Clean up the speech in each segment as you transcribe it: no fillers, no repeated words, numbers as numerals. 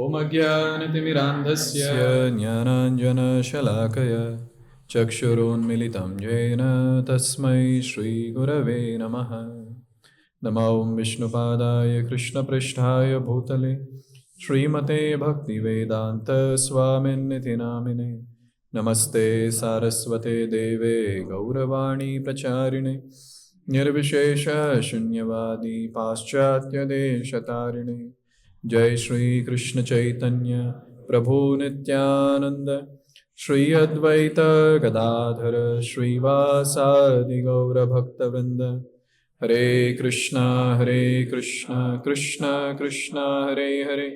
Om Ajnanatimirandhasya ज्ञानाञ्जनशलाकया चक्षुरोन्मिलितं येन तस्मै श्रीगुरवे नमः। नमो विष्णुपादाय कृष्णपृष्ठाय भूतले श्रीमते भक्तिवेदान्तस्वामिन्निति नामिने। नमस्ते सारस्वते देवे गौरवाणी प्रचारिणे निर्विशेषशून्यवादी पाश्चात्यदेशतारिणे। जय श्री कृष्ण चैतन्य प्रभु नित्यानंद श्री अद्वैत गदाधर श्रीवासादि गौर भक्तवृंद। हरे Krishna Krishna Krishna Hare Hare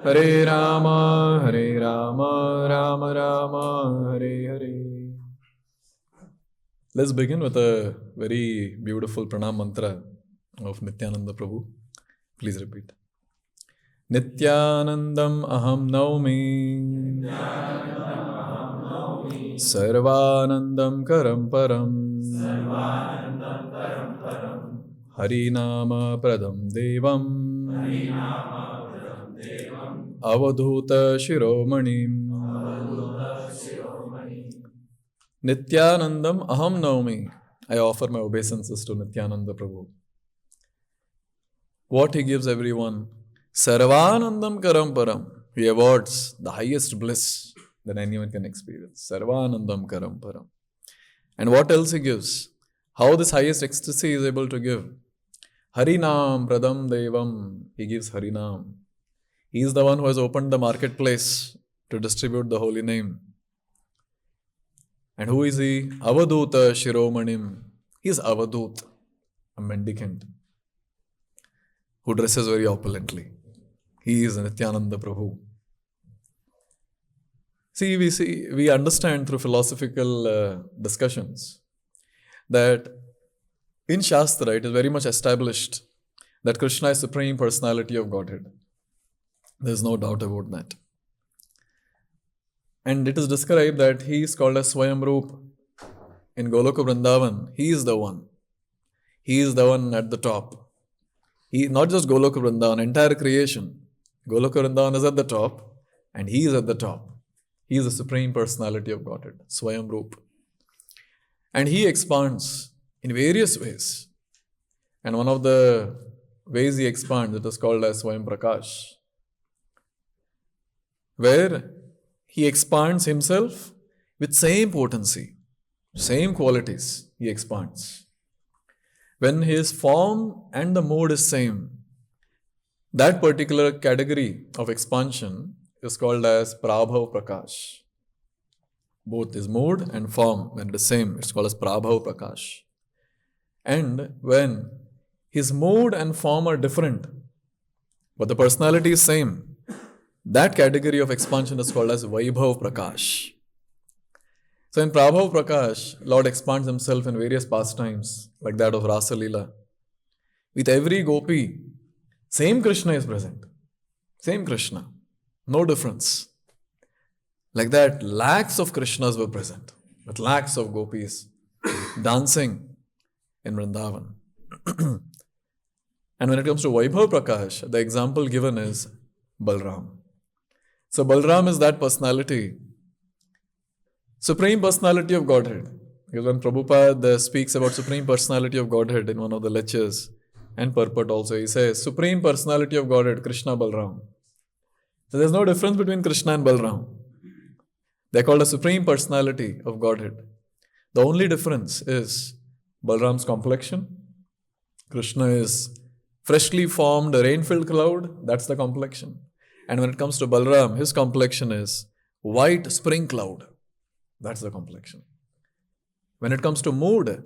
Hare Ram Ram Ram Hare Hare. Let's begin with a very beautiful pranam mantra of Nityananda Prabhu. Please repeat. Nityanandam aham naumi Sarvanandam karam param Harinama pradam devam Avadhuta shiromanim. Nityanandam aham naumi. I offer my obeisances to Nityananda Prabhu. What he gives everyone. Sarvanandam karam param. He awards the highest bliss that anyone can experience. Sarvanandam karam param. And what else he gives? How this highest ecstasy is able to give? Harinam pradam devam. He gives Harinam. He is the one who has opened the marketplace to distribute the holy name. And who is he? Avadhuta shiromanim. He is Avadhut, a mendicant, who dresses very opulently. He is Nityananda Prabhu. We understand through philosophical discussions that in Shastra it is very much established that Krishna is Supreme Personality of Godhead. There is no doubt about that. And it is described that he is called as Swayamrup in Goloka Vrindavan. He is the one. He is the one at the top. He not just Goloka Vrindavan, entire creation. Goloka Vrindavan is at the top and he is at the top. He is the Supreme Personality of Godhead, Swayamrup. And he expands in various ways. And one of the ways he expands, it is called as Swayam Prakash, where he expands himself with same potency, same qualities he expands. When his form and the mode is same, that particular category of expansion is called as Prabhav Prakash. Both his mode and form, when it is same, it's called as Prabhav Prakash. And when his mode and form are different, but the personality is same, that category of expansion is called as Vaibhav Prakash. So in Prabhav Prakash, Lord expands himself in various pastimes, like that of Rasa Leela. With every gopi, same Krishna is present. Same Krishna. No difference. Like that, lakhs of Krishnas were present, with lakhs of gopis dancing in Vrindavan. And when it comes to Vaibhav Prakash, the example given is Balram. So Balram is that personality, Supreme Personality of Godhead. Because when Prabhupada speaks about Supreme Personality of Godhead in one of the lectures and purport also, he says, Supreme Personality of Godhead, Krishna Balram. So there's no difference between Krishna and Balram. They're called a Supreme Personality of Godhead. The only difference is Balram's complexion. Krishna is freshly formed rain-filled cloud, that's the complexion. And when it comes to Balram, his complexion is white spring cloud. That's the complexion. When it comes to mood,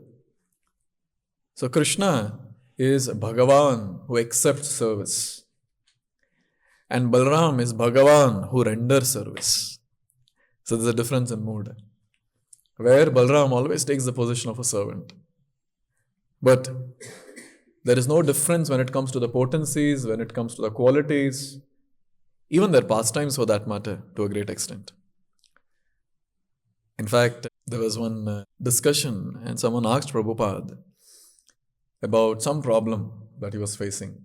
so Krishna is Bhagavan who accepts service. And Balram is Bhagavan who renders service. So there's a difference in mood, where Balram always takes the position of a servant. But there is no difference when it comes to the potencies, when it comes to the qualities, even their pastimes for that matter, to a great extent. In fact, there was one discussion and someone asked Prabhupada about some problem that he was facing.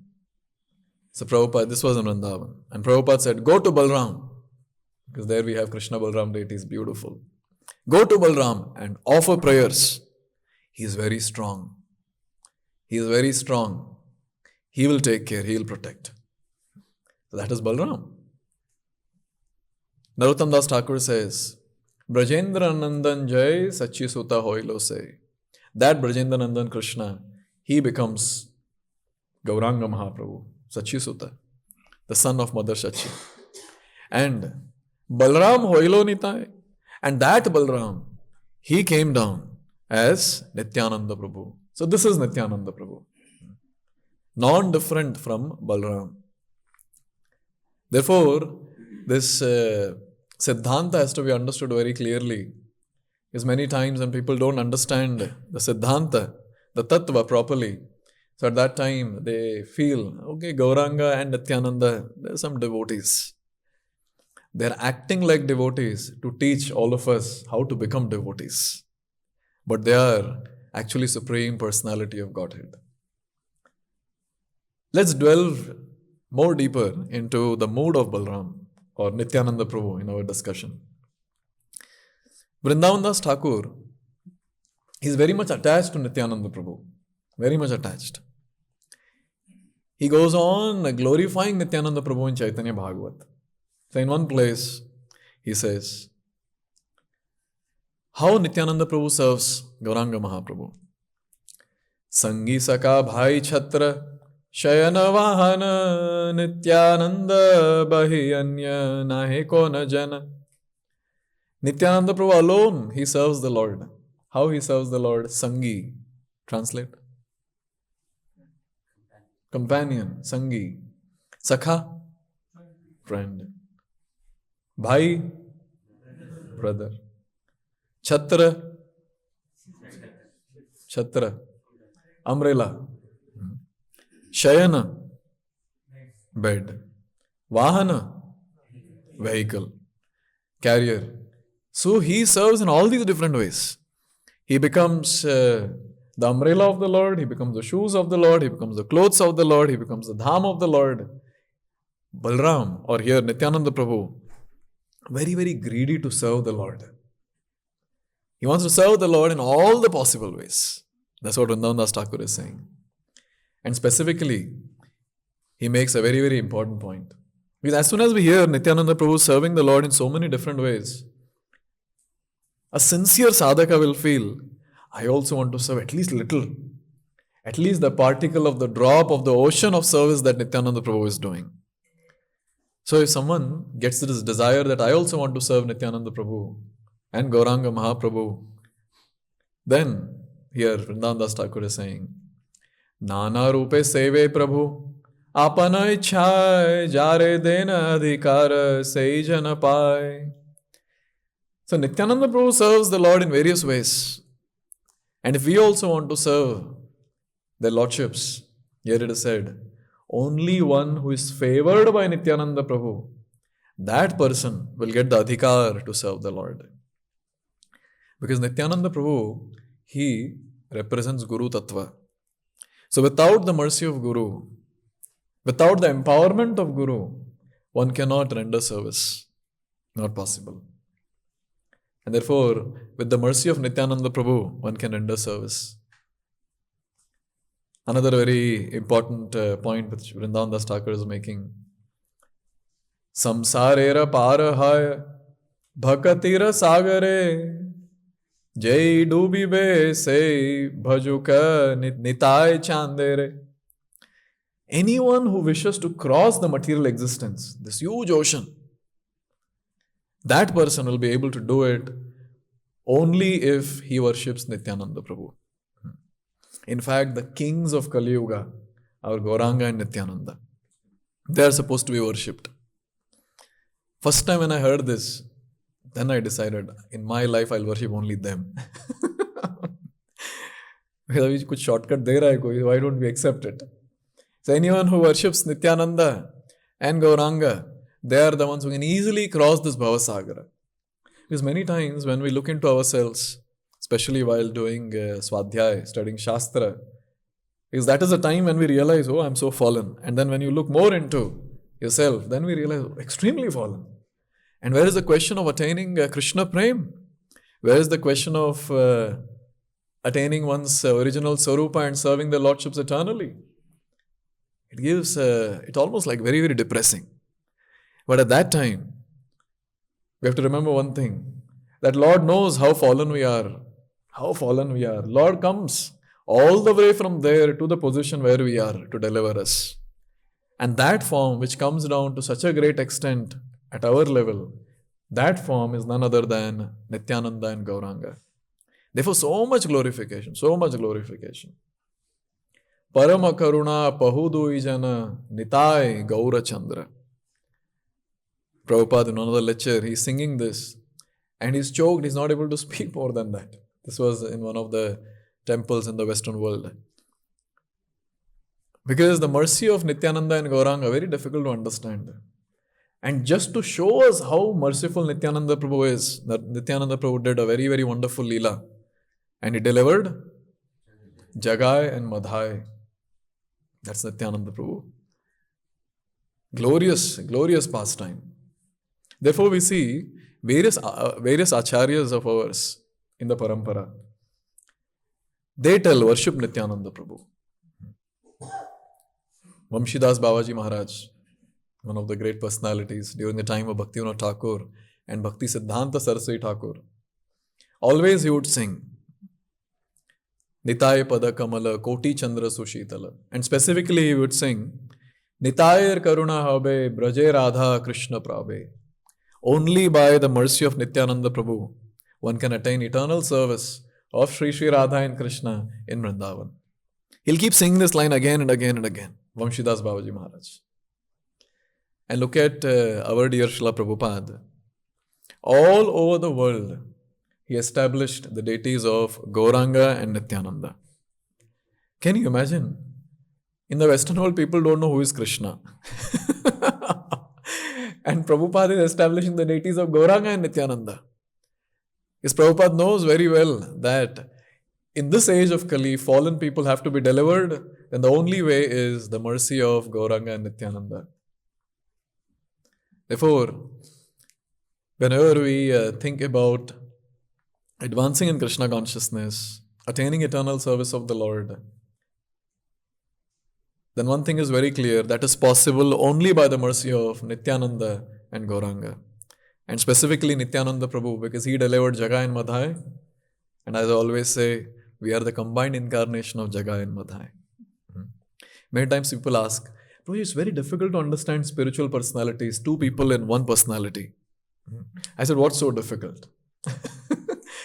So Prabhupada, this was in Vrindavan, and Prabhupada said, go to Balram, because there we have Krishna Balram deities, beautiful. Go to Balram and offer prayers. He is very strong. He is very strong. He will take care, he will protect. So that is Balram. Narottam Das Thakur says, Brajendra Nandan Jai Sachi Suta Hoilo Se. That Brajendra Nandan Krishna, he becomes Gauranga Mahaprabhu, Sachi Suta, the son of Mother Sachi. And Balram Hoilo Nitai. And that Balram, he came down as Nityananda Prabhu. So this is Nityananda Prabhu. Non-different from Balram. Therefore, this Siddhanta has to be understood very clearly. Because many times when people don't understand the Siddhanta, the Tattva properly, so at that time they feel, okay, Gauranga and Nityananda, there are some devotees. They are acting like devotees to teach all of us how to become devotees. But they are actually Supreme Personality of Godhead. Let's delve more deeper into the mood of Balram or Nityananda Prabhu in our discussion. Vrindavan Das Thakur, he is very much attached to Nityananda Prabhu. Very much attached. He goes on glorifying Nityananda Prabhu in Chaitanya Bhagavat. So in one place, he says, how Nityananda Prabhu serves Gauranga Mahaprabhu. Sangi Saka Bhai Chhatra Shayana Vahana Nityananda Bahi Anya Nahe Kona Jana. Nityananda Prabhu alone, he serves the Lord. How he serves the Lord? Sangi. Translate. Companion. Sangi. Sakha. Friend. Bhai, brother. Chhatra, umbrella. Shayana, bed. Vahana, vehicle. Carrier. So he serves in all these different ways. He becomes the umbrella of the Lord, he becomes the shoes of the Lord, he becomes the clothes of the Lord, he becomes the dham of the Lord. Balram, or here Nityananda Prabhu, very, very greedy to serve the Lord. He wants to serve the Lord in all the possible ways. That's what Vrindavan Das Thakur is saying. And specifically, he makes a very, very important point. Because as soon as we hear Nityananda Prabhu serving the Lord in so many different ways, a sincere sadhaka will feel, I also want to serve at least little. At least the particle of the drop of the ocean of service that Nityananda Prabhu is doing. So if someone gets this desire that I also want to serve Nityananda Prabhu and Gauranga Mahaprabhu, then here Vrindavan Das Thakur is saying, Nana Rupe Seve Prabhu Apana Ichhai Jare Dena Adhikara Sei Jana Pai. So Nityananda Prabhu serves the Lord in various ways. And if we also want to serve their lordships, here it is said, only one who is favored by Nityananda Prabhu, that person will get the adhikar to serve the Lord. Because Nityananda Prabhu, he represents Guru Tattva. So without the mercy of Guru, without the empowerment of Guru, one cannot render service. Not possible. And therefore, with the mercy of Nityananda Prabhu, one can render service. Another very important point which Vrindavan Das Thakur is making. Samsarera parahaya bhakatira sagare jai dubibe se bhajuka nitai chandere. Anyone who wishes to cross the material existence, this huge ocean, that person will be able to do it only if he worships Nityananda Prabhu. In fact, the kings of Kali Yuga, our Gauranga and Nityananda, they are supposed to be worshipped. First time when I heard this, then I decided, in my life I'll worship only them. Because kuch shortcut de raha hai koi, why don't we accept it? So anyone who worships Nityananda and Gauranga, they are the ones who can easily cross this Bhavasagara. Because many times when we look into ourselves, especially while doing Swadhyay, studying Shastra, Because that is the time when we realize, oh, I'm so fallen. And then when you look more into yourself, then we realize, oh, extremely fallen. And where is the question of attaining Krishna Prem? Where is the question of attaining one's original Sarupa and serving the Lordships eternally? It gives, it almost like very, very depressing. But at that time, we have to remember one thing, that Lord knows how fallen we are. How fallen we are. Lord comes all the way from there to the position where we are to deliver us. And that form which comes down to such a great extent at our level, that form is none other than Nityananda and Gauranga. Therefore, so much glorification, so much glorification. Parama Karuna Pahudui Jana Nitai Gaura Chandra. Prabhupada in another lecture, he's singing this and he's choked, he's not able to speak more than that. This was in one of the temples in the Western world. Because the mercy of Nityananda and Gauranga are very difficult to understand. And just to show us how merciful Nityananda Prabhu is, that Nityananda Prabhu did a very, very wonderful Leela. And he delivered Jagai and Madhai. That's Nityananda Prabhu. Glorious, glorious pastime. Therefore, we see various acharyas of ours in the parampara. They tell, worship Nityananda Prabhu. Vamshidas Babaji Maharaj, one of the great personalities during the time of Bhaktivinoda Thakur and Bhakti Siddhanta Saraswati Thakur, always he would sing Nitai Pada Kamala Koti Chandra Sushitala. And specifically he would sing Nitayar Karuna Habe Braje Radha Krishna Prabhe. Only by the mercy of Nityananda Prabhu one can attain eternal service of Sri Sri Radha and Krishna in Vrindavan. He'll keep singing this line again and again and again. Vamshidas Babaji Maharaj. And look at our dear Srila Prabhupada. All over the world, he established the deities of Gauranga and Nityananda. Can you imagine? In the Western world, people don't know who is Krishna. And Prabhupada is establishing the deities of Gauranga and Nityananda. Because Prabhupada knows very well that in this age of Kali, fallen people have to be delivered, and the only way is the mercy of Gauranga and Nityananda. Therefore, whenever we think about advancing in Krishna consciousness, attaining eternal service of the Lord, then one thing is very clear, that is possible only by the mercy of Nityananda and Gauranga. And specifically Nityananda Prabhu, because he delivered Jagai and Madhai. And as I always say, we are the combined incarnation of Jagai and Madhai. Many times people ask, Prabhu, it's very difficult to understand spiritual personalities, two people in one personality. I said, what's so difficult?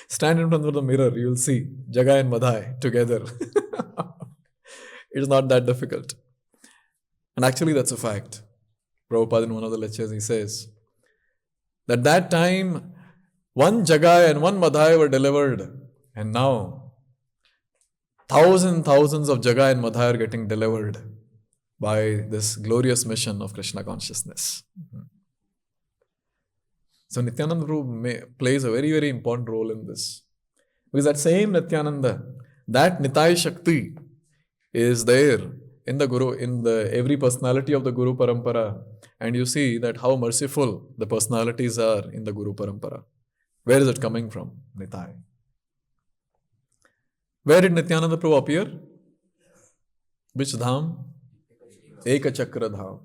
Stand in front of the mirror, you'll see Jagai and Madhai together. It's not that difficult. And actually that's a fact. Prabhupada in one of the lectures, he says that time one Jagai and one Madhai were delivered, and now thousands of Jagai and Madhai are getting delivered by this glorious mission of Krishna consciousness. So Nityananda Prabhu plays a very, very important role in this. Because that same Nityananda, that Nitai Shakti is there in the Guru, in the every personality of the Guru Parampara. And you see that how merciful the personalities are in the Guru Parampara. Where is it coming from? Nitai. Where did Nityananda Prabhu appear? Which dham? Ekachakra dham.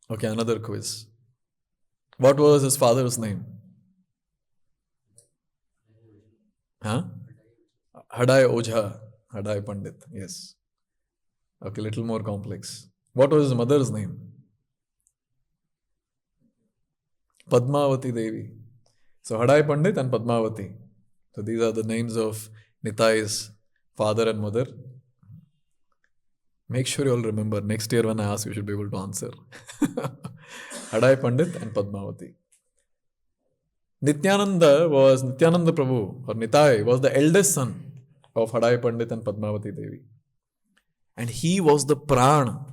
Okay, another quiz. What was his father's name? Huh? Hadai Ojha. Hadai Pandit. Yes. Okay, little more complex. What was his mother's name? Padmavati Devi. So Hadai Pandit and Padmavati. So these are the names of Nitai's father and mother. Make sure you all remember. Next year when I ask, you should be able to answer. Hadai Pandit and Padmavati. Nityananda Prabhu, or Nitai, was the eldest son of Hadai Pandit and Padmavati Devi. And he was the prana.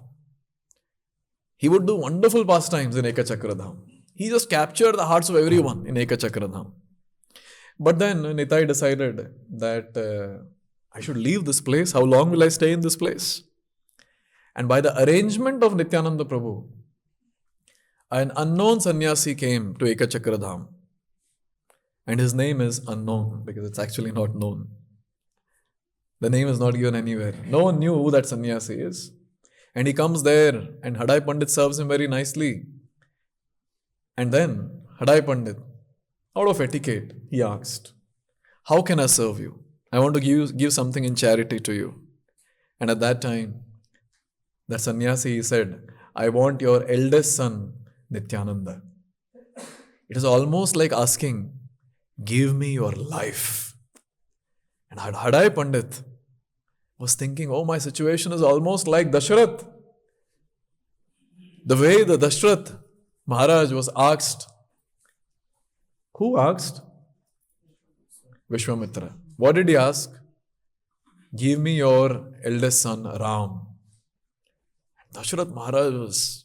He would do wonderful pastimes in Ekachakra Dham. He just captured the hearts of everyone in Ekachakra Dham. But then Nitai decided that I should leave this place. How long will I stay in this place? And by the arrangement of Nityananda Prabhu, an unknown sannyasi came to Ekachakradham. And his name is unknown because it's actually not known. The name is not given anywhere. No one knew who that sannyasi is. And he comes there and Hadai Pandit serves him very nicely. And then Hadai Pandit, out of etiquette, he asked, how can I serve you? I want to give something in charity to you. And at that time, that sannyasi, he said, I want your eldest son, Nityananda. It is almost like asking, give me your life. And Hadai Pandit was thinking, oh, my situation is almost like Dashrath. The way the Dashrath Maharaj was asked. Who asked? Vishwamitra. What did he ask? Give me your eldest son, Ram. Dashrath Maharaj was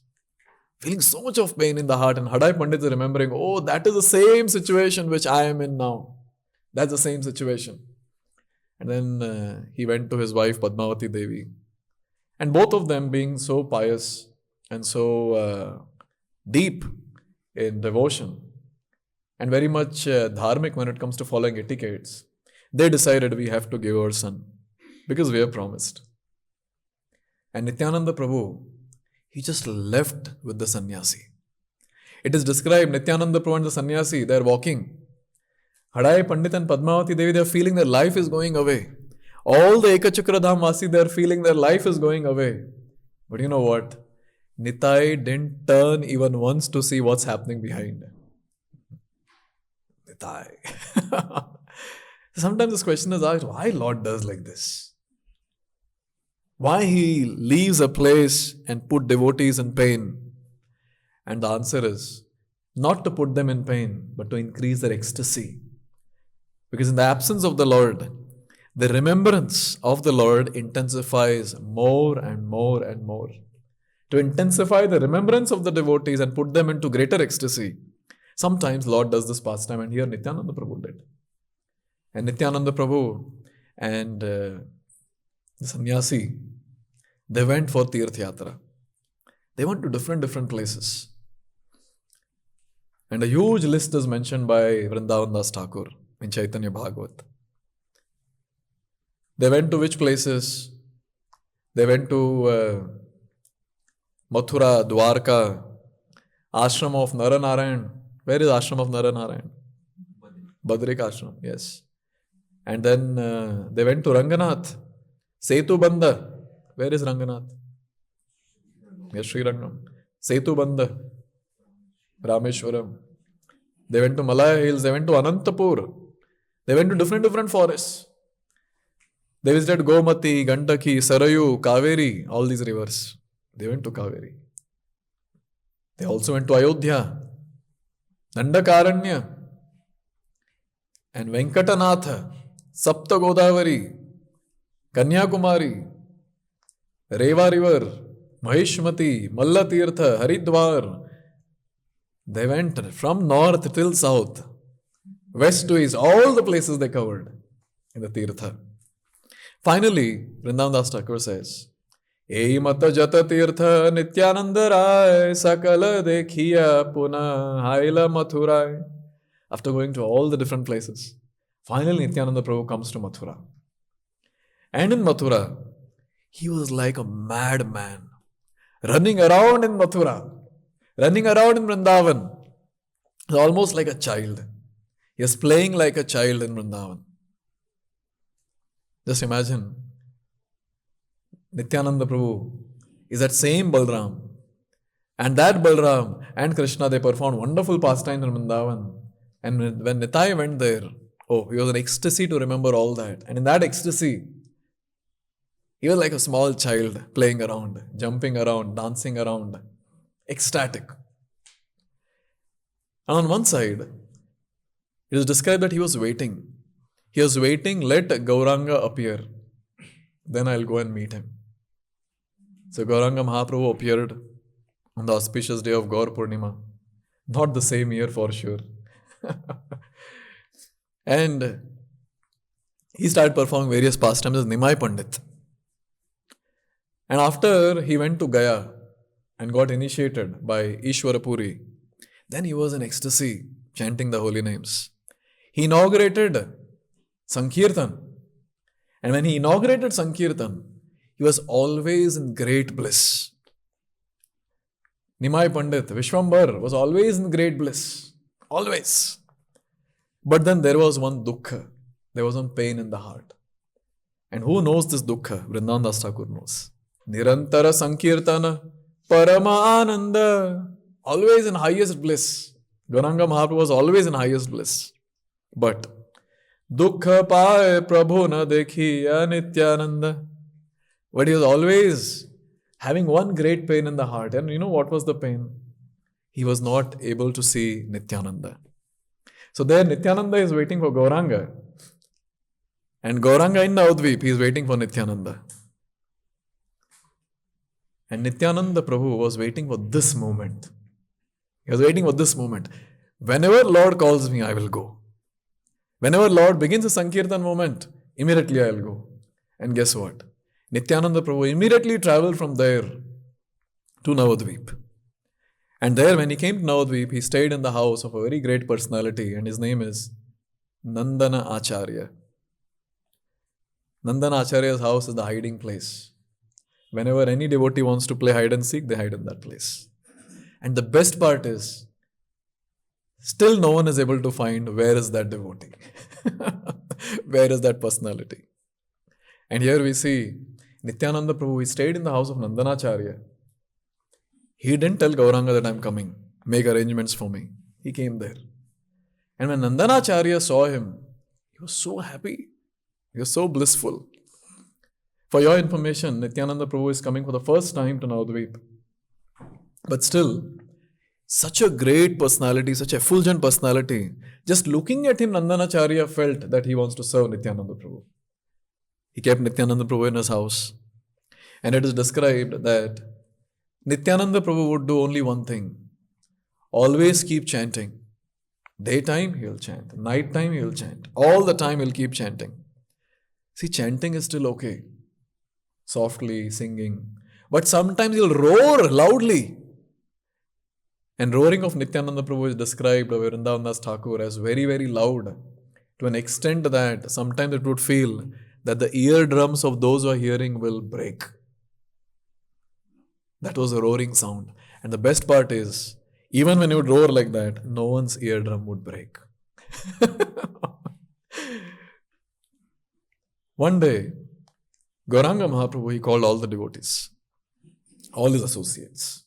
feeling so much of pain in the heart, and Hadai Pandit is remembering, oh, that is the same situation which I am in now. That's the same situation. And then he went to his wife Padmavati Devi. And both of them being so pious and so deep in devotion and very much dharmic when it comes to following etiquettes, they decided we have to give our son because we have promised. And Nityananda Prabhu, he just left with the sannyasi. It is described, Nityananda Prabhu and the sannyasi, they are walking. Hadai Pandit and Padmavati Devi, they are feeling their life is going away. All the Ekachakradham Vasi, they are feeling their life is going away. But you know what? Nitai didn't turn even once to see what's happening behind. Nitai. Sometimes this question is asked, why Lord does like this? Why He leaves a place and put devotees in pain? And the answer is, not to put them in pain, but to increase their ecstasy. Because in the absence of the Lord, the remembrance of the Lord intensifies more and more and more. To intensify the remembrance of the devotees and put them into greater ecstasy, sometimes Lord does this pastime, and here Nityananda Prabhu did. And Nityananda Prabhu and the sannyasi, they went for Tirth Yatra. They went to different places. And a huge list is mentioned by Vrindavan Das Thakur in Chaitanya Bhagavat. They went to which places? They went to Mathura, Dwarka, Ashram of Naranarayan. Where is Ashram of Naranarayan? Badrik Ashram, yes. And then they went to Ranganath, Setu Bandha. Where is Ranganath? Yes, Sri Rangam. Setu Bandha, Rameshwaram. They went to Malaya Hills, they went to Anantapur. They went to different forests. They visited Gomati, Gandaki, Sarayu, Kaveri, all these rivers. They went to Kaveri. They also went to Ayodhya, Dandakaranya, and Venkatanatha, Sapta Godavari, Kanyakumari, Reva River, Maheshmati, Mallatirtha, Haridwar. They went from north till south, west to east, all the places they covered in the Tirtha. Finally, Vrindavan Das Thakur says, Ei mata jata tirtha nityananda rai sakala dekhiya puna haila mathurai. After going to all the different places, finally Nityananda Prabhu comes to Mathura. And in Mathura, he was like a madman, running around in Mathura, running around in Vrindavan. Almost like a child. He was playing like a child in Vrindavan. Just imagine, Nityananda Prabhu is that same Balram. And that Balram and Krishna, they performed wonderful pastimes in Vrindavan. And when Nitai went there, oh, he was in ecstasy to remember all that. And in that ecstasy, he was like a small child playing around, jumping around, dancing around, ecstatic. And on one side, it is described that he was waiting. He was waiting, let Gauranga appear. Then I'll go and meet him. So Gauranga Mahaprabhu appeared on the auspicious day of Gaur Purnima. Not the same year for sure. And He started performing various pastimes as Nimai Pandit. And after he went to Gaya and got initiated by Ishwarapuri, then he was in ecstasy, chanting the holy names. He inaugurated Sankirtan. And when he inaugurated Sankirtan, he was always in great bliss. Nimai Pandit, Vishwambar, was always in great bliss. Always. But then there was one dukkha. There was one pain in the heart. And who knows this dukkha? Vrindavan Das Thakur knows. Nirantara Sankirtana Parama Ananda. Always in highest bliss. Gauranga Mahaprabhu was always in highest bliss. But Dukkha Pae Prabhu Na Dekhiya Nityananda. But he was always having one great pain in the heart. And you know what was the pain? He was not able to see Nityananda. So there Nityananda is waiting for Gauranga. And Gauranga in Navadvip, he is waiting for Nityananda. And Nityananda Prabhu was waiting for this moment. He was waiting for this moment. Whenever Lord calls me, I will go. Whenever Lord begins a Sankirtan moment, immediately I will go. And guess what? Nityananda Prabhu immediately traveled from there to Navadvip. And there when he came to Navadvip, he stayed in the house of a very great personality and his name is Nandana Acharya. Nandana Acharya's house is the hiding place. Whenever any devotee wants to play hide and seek, they hide in that place. And the best part is, still no one is able to find where is that devotee. Where is that personality. And here we see Nityananda Prabhu, he stayed in the house of Nandanacharya. He didn't tell Gauranga that I'm coming, make arrangements for me. He came there. And when Nandanacharya saw him, he was so happy. He was so blissful. For your information, Nityananda Prabhu is coming for the first time to Navadvip. But still, such a great personality, such a effulgent personality. Just looking at him, Nandanacharya felt that he wants to serve Nityananda Prabhu. He kept Nityananda Prabhu in his house. And it is described that Nityananda Prabhu would do only one thing. Always keep chanting. Daytime, he will chant. Nighttime, he will chant. All the time, he will keep chanting. See, chanting is still okay. Softly, singing. But sometimes he'll roar loudly. And roaring of Nityananda Prabhu is described by Vrindavan Das Thakur as very, very loud. To an extent that sometimes it would feel that the eardrums of those who are hearing will break. That was a roaring sound. And the best part is, even when he would roar like that, no one's eardrum would break. One day, Gauranga Mahaprabhu, he called all the devotees, all his associates.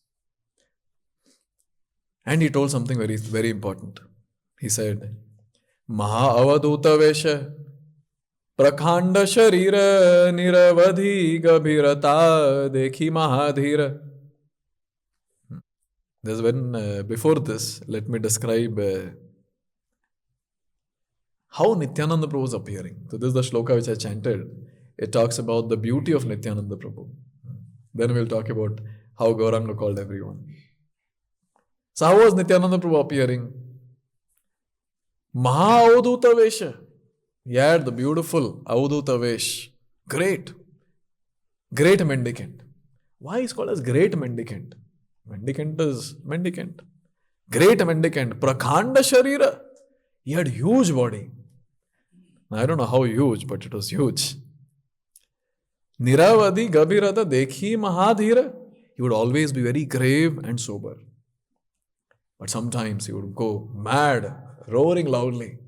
And he told something very, very important. He said, Maha Avaduta Vesha Prakhanda Sharira Niravadhi Gabhirata Dekhi Mahadhira. There's when, before this, let me describe how Nityananda Prabhu is appearing. So this is the shloka which I chanted. It talks about the beauty of Nityananda Prabhu. Then we'll talk about how Gauranga called everyone. So how was Nityananda Prabhu appearing? Maha Avadhuta Vesha. He had the beautiful Avadhuta Vesh. Great. Great mendicant. Why is called as great mendicant? Mendicant is mendicant. Great mendicant. Prakhanda Sharira. He had huge body. I don't know how huge, but it was huge. Niravadi Gabhirata Dekhi Mahadhira. He would always be very grave and sober. But sometimes he would go mad, roaring loudly.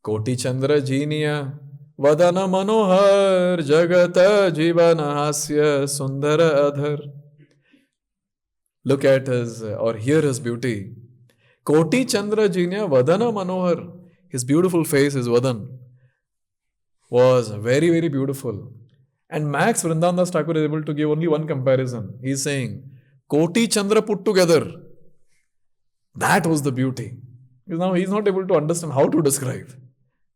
Koti Chandra Jiniya Vadana Manohar Jagata Jivana Hasya Sundara Adhar. Look at his or hear his beauty. Koti Chandra Jiniya Vadana Manohar. His beautiful face, his Vadan, was very, very beautiful. And Max Vrindavan Das Thakur is able to give only one comparison. He is saying, Koti Chandra put together. That was the beauty. Because now he is not able to understand how to describe.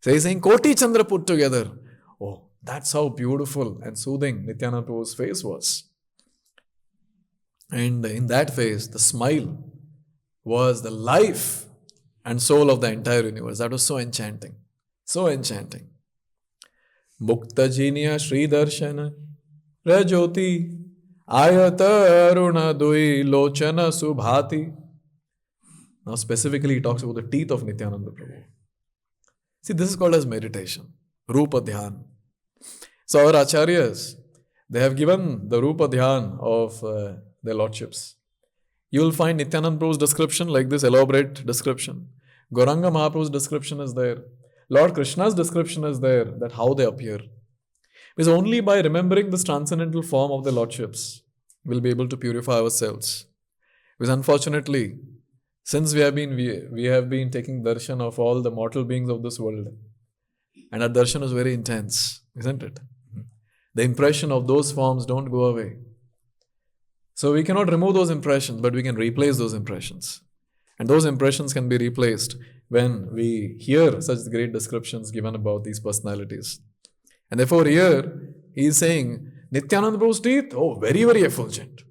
So he is saying, Koti Chandra put together. Oh, that's how beautiful and soothing Nityananda Prabhu's face was. And in that face, the smile was the life and soul of the entire universe. That was so enchanting. So enchanting. Mukta Jinya Shri Darshana Rajoti Ayata Aruna Dui Lochana Subhati. Now specifically he talks about the teeth of Nityananda Prabhu. See, this is called as meditation, Rupa Dhyan. So our acharyas, they have given the Rupa Dhyan of their lordships. You will find Nityananda Prabhu's description like this elaborate description. Gauranga Mahaprabhu's description is there. Lord Krishna's description is there, that how they appear. Because only by remembering this transcendental form of the lordships, we'll be able to purify ourselves. Because unfortunately, since we have been taking darshan of all the mortal beings of this world, and our darshan is very intense, isn't it? The impression of those forms don't go away. So we cannot remove those impressions, but we can replace those impressions. And those impressions can be replaced when we hear such great descriptions given about these personalities. And therefore here, he is saying, Nityananda Prabhu's teeth, oh, very, very effulgent.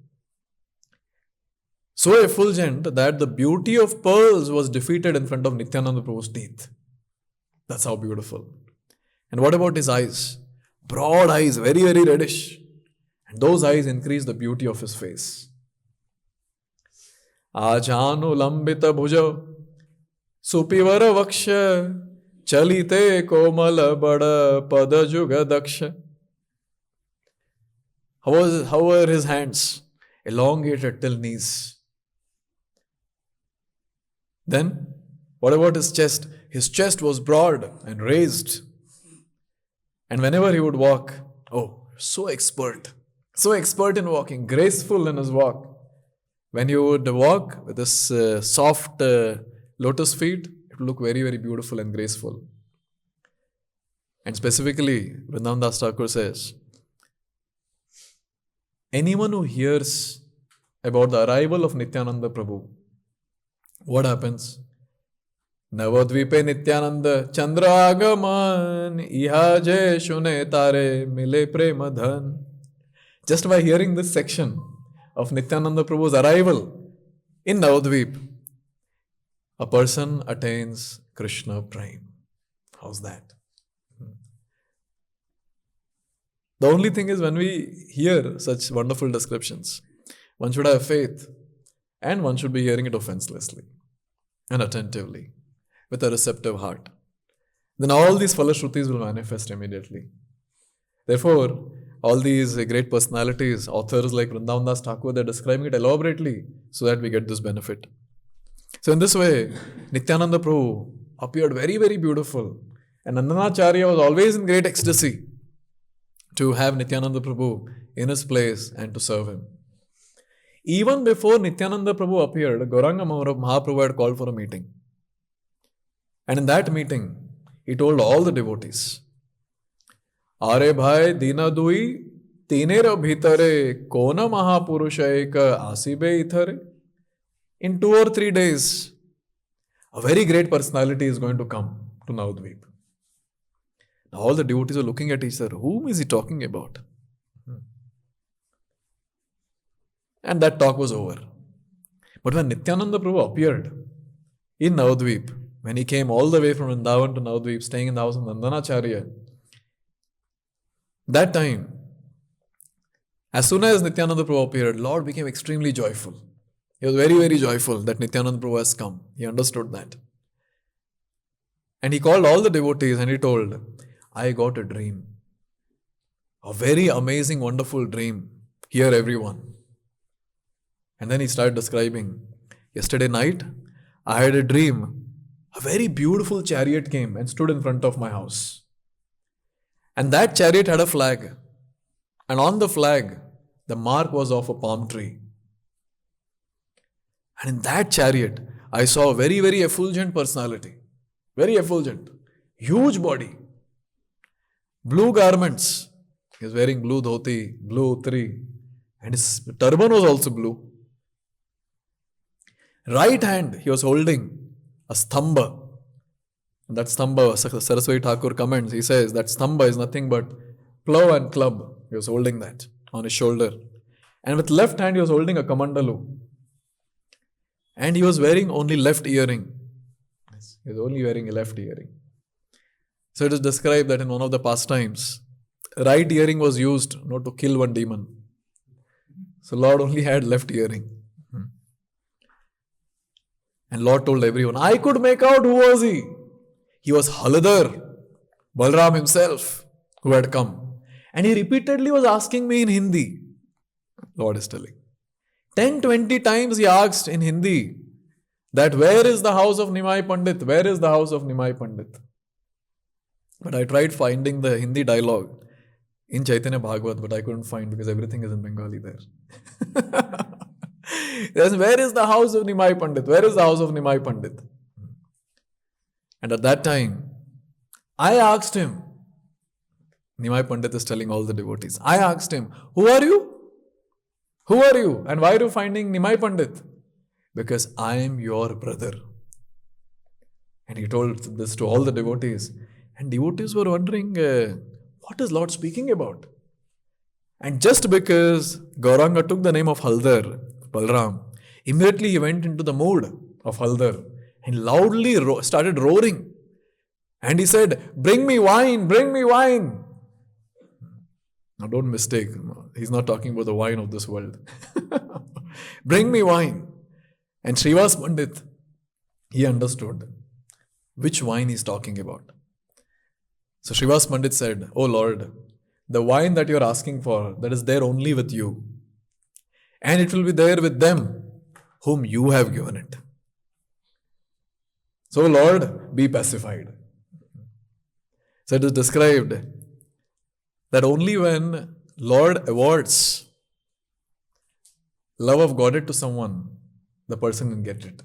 So effulgent that the beauty of pearls was defeated in front of Nityananda Prabhu's teeth. That's how beautiful. And what about his eyes? Broad eyes, very, very reddish. And those eyes increase the beauty of his face. Ajanu lambita bhuja supivara vaksha chalite komala bada pada juga daksha. How were his hands? Elongated till knees. Then, what about his chest? His chest was broad and raised. And whenever he would walk, oh, so expert in walking, graceful in his walk. When he would walk with his soft lotus feet, it would look very, very beautiful and graceful. And specifically, Vrindavan Das Thakur says, anyone who hears about the arrival of Nityananda Prabhu, what happens? Navadvipe Nityananda Chandra Agaman Ihaje Shune Tare Mile Premadhan. Just by hearing this section of Nityananda Prabhu's arrival in Navadvip, a person attains Krishna Prem. How's that? The only thing is, when we hear such wonderful descriptions, one should have faith and one should be hearing it offenselessly and attentively with a receptive heart. Then all these Falashrutis will manifest immediately. Therefore, all these great personalities, authors like Vrindavan Das Thakur, they're describing it elaborately so that we get this benefit. So in this way, Nityananda Prabhu appeared very, very beautiful. And Nandanacharya was always in great ecstasy to have Nityananda Prabhu in his place and to serve him. Even before Nityananda Prabhu appeared, Gauranga Mahaprabhu had called for a meeting. And in that meeting, he told all the devotees, Are bhai dina dui tinera bhitare kona mahapurusha eka asibe ithare. In 2 or 3 days, a very great personality is going to come to Navadvip. Now all the devotees are looking at each other. Whom is he talking about? And that talk was over. But when Nityananda Prabhu appeared in Navadvip, when he came all the way from Vrindavan to Navadvip, staying in the house of Nandanacharya, that time, as soon as Nityananda Prabhu appeared, Lord became extremely joyful. He was very, very joyful that Nityananda Prabhu has come. He understood that. And he called all the devotees and he told, I got a dream. A very amazing, wonderful dream. Hear everyone. And then he started describing, yesterday night, I had a dream. A very beautiful chariot came and stood in front of my house. And that chariot had a flag. And on the flag, the mark was of a palm tree. And in that chariot, I saw a very, very effulgent personality. Very effulgent. Huge body. Blue garments. He was wearing blue dhoti, blue uttari. And his turban was also blue. Right hand, he was holding a stamba. And that stamba, Saraswati Thakur comments, he says that stamba is nothing but plough and club. He was holding that on his shoulder. And with left hand, he was holding a kamandalu. And he was wearing only left earring. He was only wearing a left earring. So it is described that in one of the pastimes, right earring was used not to kill one demon. So Lord only had left earring. And Lord told everyone, I could make out who was he. He was Haladar, Balram himself, who had come. And he repeatedly was asking me in Hindi. Lord is telling. 10-20 times he asked in Hindi that where is the house of Nimai Pandit? Where is the house of Nimai Pandit? But I tried finding the Hindi dialogue in Chaitanya Bhagavat, but I couldn't find because everything is in Bengali there. Where is the house of Nimai Pandit? Where is the house of Nimai Pandit? And at that time, I asked him, Nimai Pandit is telling all the devotees, I asked him, who are you? Who are you? And why are you finding Nimai Pandit? Because I am your brother. And he told this to all the devotees. And devotees were wondering, what is Lord speaking about? And just because Gauranga took the name of Haldar, Balram, immediately he went into the mood of Haldar and loudly started roaring. And he said, bring me wine, bring me wine. Now don't mistake, he's not talking about the wine of this world. Bring me wine. And Srivas Pandit, he understood which wine he's talking about. So Srivas Pandit said, oh Lord, the wine that you're asking for, that is there only with you. And it will be there with them whom you have given it. So Lord, be pacified. So it is described that only when Lord awards love of Godhead to someone, the person can get it.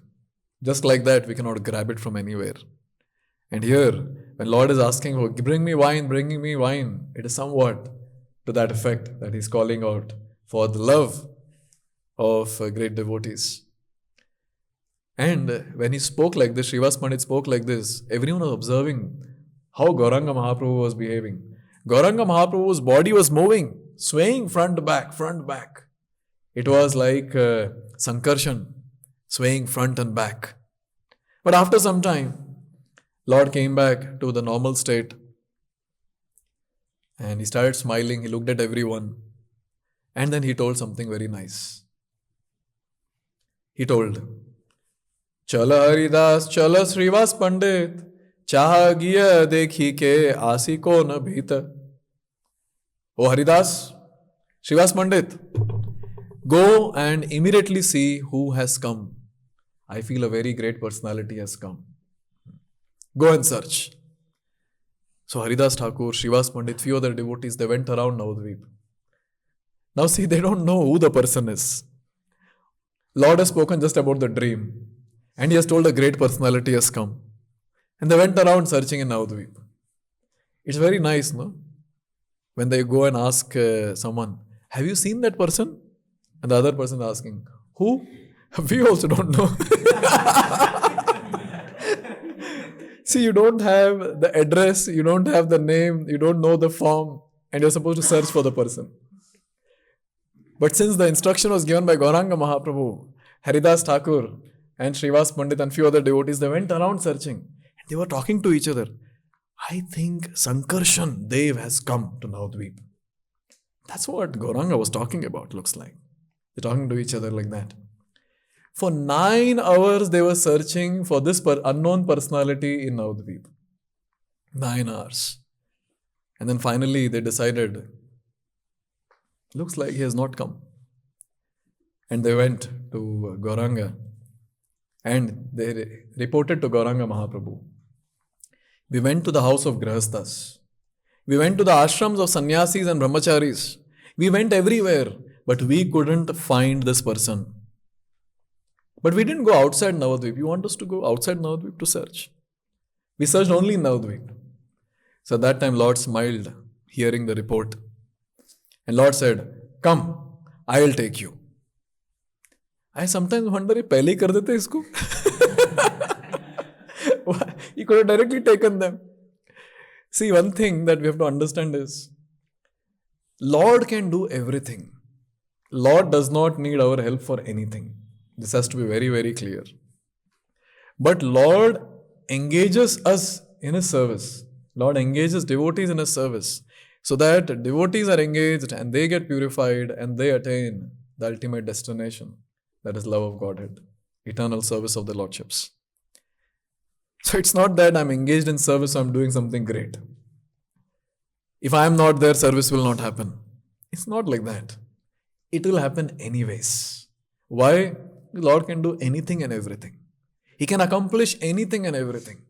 Just like that, we cannot grab it from anywhere. And here, when Lord is asking, bring me wine, it is somewhat to that effect that he's calling out for the love of great devotees. And when he spoke like this, Srivas Pandit spoke like this, everyone was observing how Gauranga Mahaprabhu was behaving. Gauranga Mahaprabhu's body was moving, swaying front, back. It was like Sankarshan, swaying front and back. But after some time, Lord came back to the normal state and he started smiling. He looked at everyone and then he told something very nice. He told, Chala Haridas, Chala Srivas Pandit, Chaha Giya Dekhi Ke Asiko Na Bhita. Oh Haridas, Srivas Pandit, go and immediately see who has come. I feel a very great personality has come. Go and search. So Haridas Thakur, Srivas Pandit, few other devotees, they went around Navadvip. Now see, they don't know who the person is. Lord has spoken just about the dream. And he has told a great personality has come. And they went around searching in Navadvip. It's very nice, no? When they go and ask someone, have you seen that person? And the other person asking, who? We also don't know. See, you don't have the address, you don't have the name, you don't know the form, and you're supposed to search for the person. But since the instruction was given by Gauranga Mahaprabhu, Haridas Thakur and Srivas Pandit and few other devotees, they went around searching. And they were talking to each other. I think Sankarshan Dev has come to Navadvip. That's what Gauranga was talking about, looks like. They're talking to each other like that. For 9 hours, they were searching for this unknown personality in Navadvip. 9 hours. And then finally, they decided, looks like he has not come. And they went to Gauranga and they reported to Gauranga Mahaprabhu. We went to the house of Grihasthas. We went to the ashrams of sannyasis and brahmacharis. We went everywhere, but we couldn't find this person. But we didn't go outside Navadvip. You want us to go outside Navadvip to search? We searched only in Navadvip. So at that time, Lord smiled, hearing the report. And Lord said, come, I will take you. I sometimes wonder, pehle hi kar dete isko? He could have directly taken them. See, one thing that we have to understand is, Lord can do everything. Lord does not need our help for anything. This has to be very, very clear. But Lord engages us in His service. Lord engages devotees in His service so that devotees are engaged and they get purified and they attain the ultimate destination, that is love of Godhead, eternal service of the Lordships. So it's not that I'm engaged in service, so I'm doing something great. If I am not there, service will not happen. It's not like that. It will happen anyways. Why? The Lord can do anything and everything. He can accomplish anything and everything.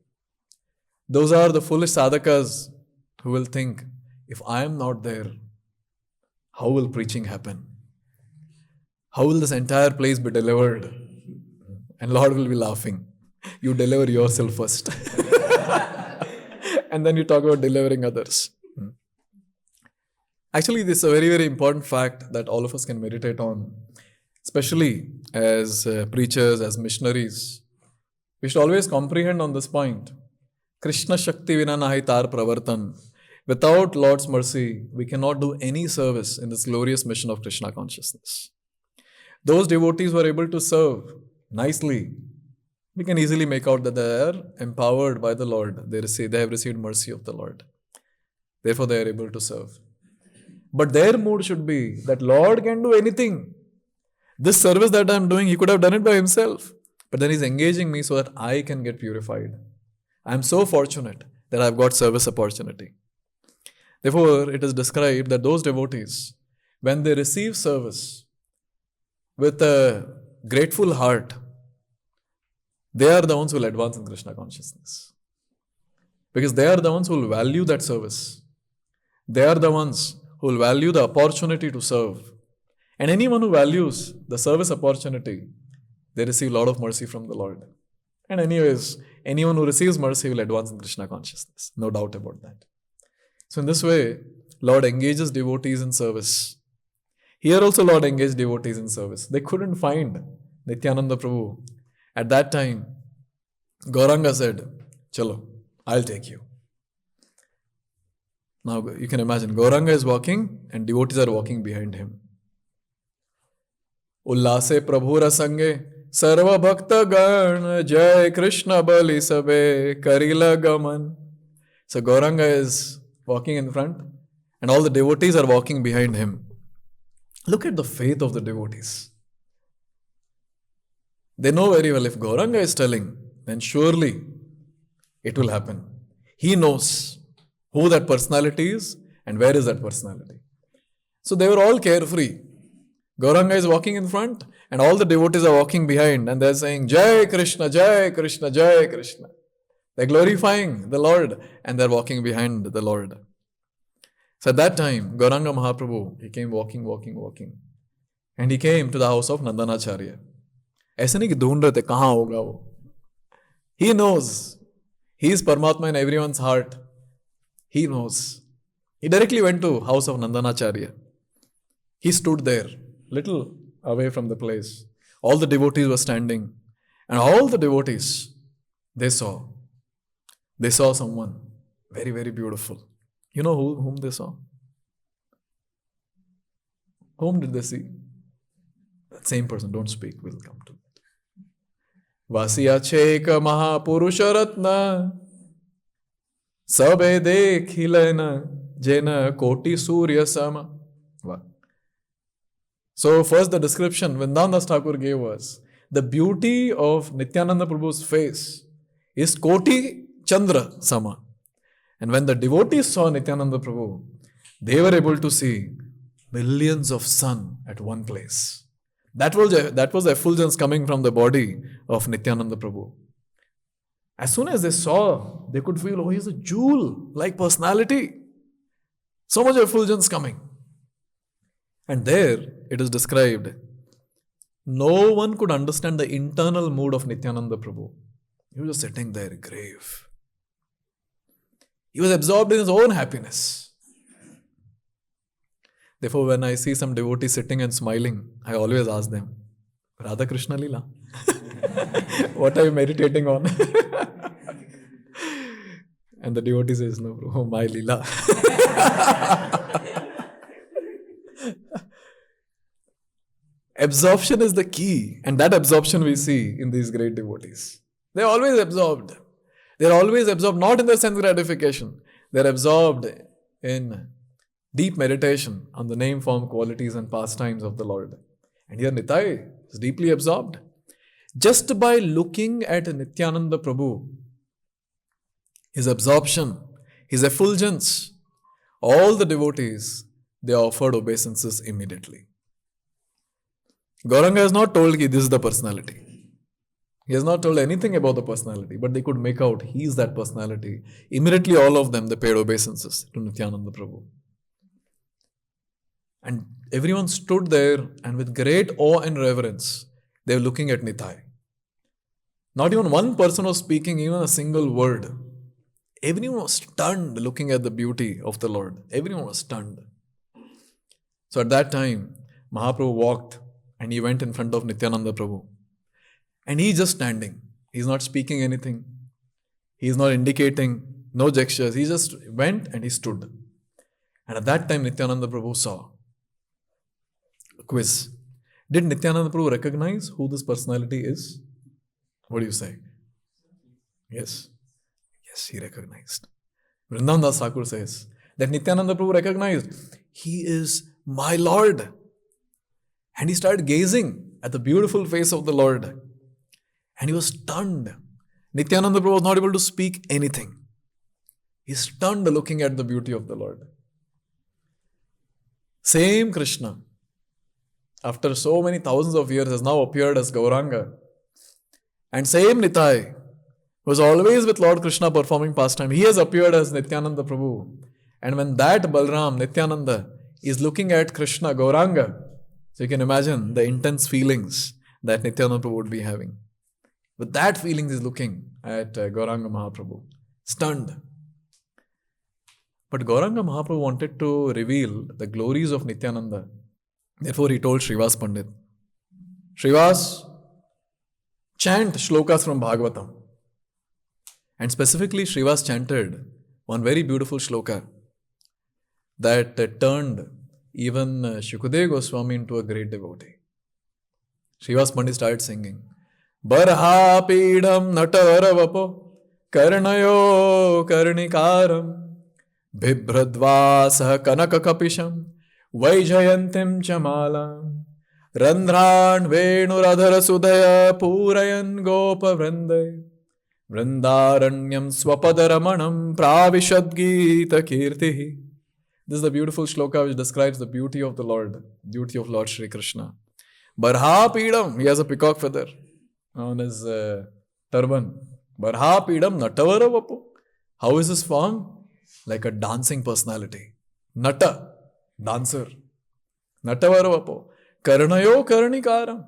Those are the foolish sadhakas who will think, if I am not there, how will preaching happen? How will this entire place be delivered? And Lord will be laughing. You deliver yourself first. And then you talk about delivering others. Actually, this is a very, very important fact that all of us can meditate on, especially as preachers, as missionaries. We should always comprehend on this point. Krishna Shakti Vina Nahi Tar Pravartan. Without Lord's mercy, we cannot do any service in this glorious mission of Krishna consciousness. Those devotees who are able to serve nicely, we can easily make out that they are empowered by the Lord. They have received mercy of the Lord. Therefore, they are able to serve. But their mood should be that Lord can do anything. This service that I am doing, He could have done it by Himself. But then He's engaging me so that I can get purified. I am so fortunate that I have got service opportunity. Therefore, it is described that those devotees, when they receive service with a grateful heart, they are the ones who will advance in Krishna consciousness. Because they are the ones who will value that service. They are the ones who will value the opportunity to serve. And anyone who values the service opportunity, they receive a lot of mercy from the Lord. And anyways, anyone who receives mercy will advance in Krishna consciousness. No doubt about that. So in this way, Lord engages devotees in service. Here also Lord engaged devotees in service. They couldn't find Nityananda Prabhu. At that time, Gauranga said, Chalo, I'll take you. Now you can imagine, Gauranga is walking and devotees are walking behind him. Ullase Prabhura Sange, Sarva Bhakta Gan, Jai Krishna Bali Sabe, Karila Gaman. So Gauranga is walking in front and all the devotees are walking behind him. Look at the faith of the devotees. They know very well if Gauranga is telling, then surely it will happen. He knows who that personality is and where is that personality. So they were all carefree. Gauranga is walking in front and all the devotees are walking behind and they're saying, Jai Krishna, Jai Krishna, Jai Krishna. They're glorifying the Lord and they're walking behind the Lord. So at that time, Gauranga Mahaprabhu, he came walking. And he came to the house of Nandanacharya. ऐसे नहीं कि ढूंढ रहे थे कहाँ होगा वो. He knows. He is Paramatma in everyone's heart. He knows. He directly went to house of Nandanacharya. He stood there, little away from the place. All the devotees were standing. And all the devotees, they saw someone very, very beautiful. You know whom they saw? Whom did they see? That same person. Don't speak. We'll come to that. Vasiya Cheka Mahapurusha Ratna Sabe Dekhilena Jena Koti Surya Sama. So first the description Vrindavan Thakur gave was the beauty of Nityananda Prabhu's face is Koti Chandra Sama. And when the devotees saw Nityananda Prabhu, they were able to see millions of sun at one place. That was the effulgence coming from the body of Nityananda Prabhu. As soon as they saw, they could feel, oh, he's a jewel-like personality. So much effulgence coming. And there it is described, no one could understand the internal mood of Nityananda Prabhu. He was just sitting there, grave. He was absorbed in his own happiness. Therefore, when I see some devotee sitting and smiling, I always ask them, Radha Krishna Leela, what are you meditating on? And the devotee says, no, bro, my Leela. Absorption is the key, and that absorption we see in these great devotees. They're always absorbed. They're always absorbed, not in their sense gratification. They're absorbed in deep meditation on the name, form, qualities, and pastimes of the Lord. And here Nitai is deeply absorbed. Just by looking at Nityananda Prabhu, his absorption, his effulgence, all the devotees, they offered obeisances immediately. Gauranga has not told that this is the personality. He has not told anything about the personality, but they could make out he is that personality. Immediately all of them, they paid obeisances to Nityananda Prabhu. And everyone stood there and with great awe and reverence, they were looking at Nitai. Not even one person was speaking even a single word. Everyone was stunned looking at the beauty of the Lord. Everyone was stunned. So at that time, Mahaprabhu walked and he went in front of Nityananda Prabhu. And he's just standing. He's not speaking anything. He's not indicating, no gestures. He just went and he stood. And at that time, Nityananda Prabhu saw a quiz. Did Nityananda Prabhu recognize who this personality is? What do you say? Yes. Yes, he recognized. Vrindavan Das Thakur says that Nityananda Prabhu recognized, he is my Lord. And he started gazing at the beautiful face of the Lord. And he was stunned. Nityananda Prabhu was not able to speak anything. He's stunned looking at the beauty of the Lord. Same Krishna, after so many thousands of years, has now appeared as Gauranga. And same Nitai, was always with Lord Krishna performing pastime. He has appeared as Nityananda Prabhu. And when that Balram, Nityananda, is looking at Krishna, Gauranga, so you can imagine the intense feelings that Nityananda Prabhu would be having. With that feeling, he's looking at Gauranga Mahaprabhu, stunned. But Gauranga Mahaprabhu wanted to reveal the glories of Nityananda. Therefore, he told Srivas Pandit, Srivas, chant shlokas from Bhagavatam. And specifically, Srivas chanted one very beautiful shloka that turned even Shukadeva Goswami into a great devotee. Srivas Pandit started singing, Barha Pidam Nataravapo Karnayo Karnikaram Bibhradvasah Kanakakapisham Vaijayantim Chamala Randhran Venuradhara Sudaya Purayan Gopa Vrande Vrindaranyam Swapadaramanam Pravishadgita Kirtihi. This is the beautiful shloka which describes the beauty of the Lord, beauty of Lord Shri Krishna. Barha Pidam, he has a peacock feather on his turban. Barha Pidam Natavara Vapu. How is his form? Like a dancing personality. Nata, dancer. Natavara Vapu. Karnayo Karnikaram.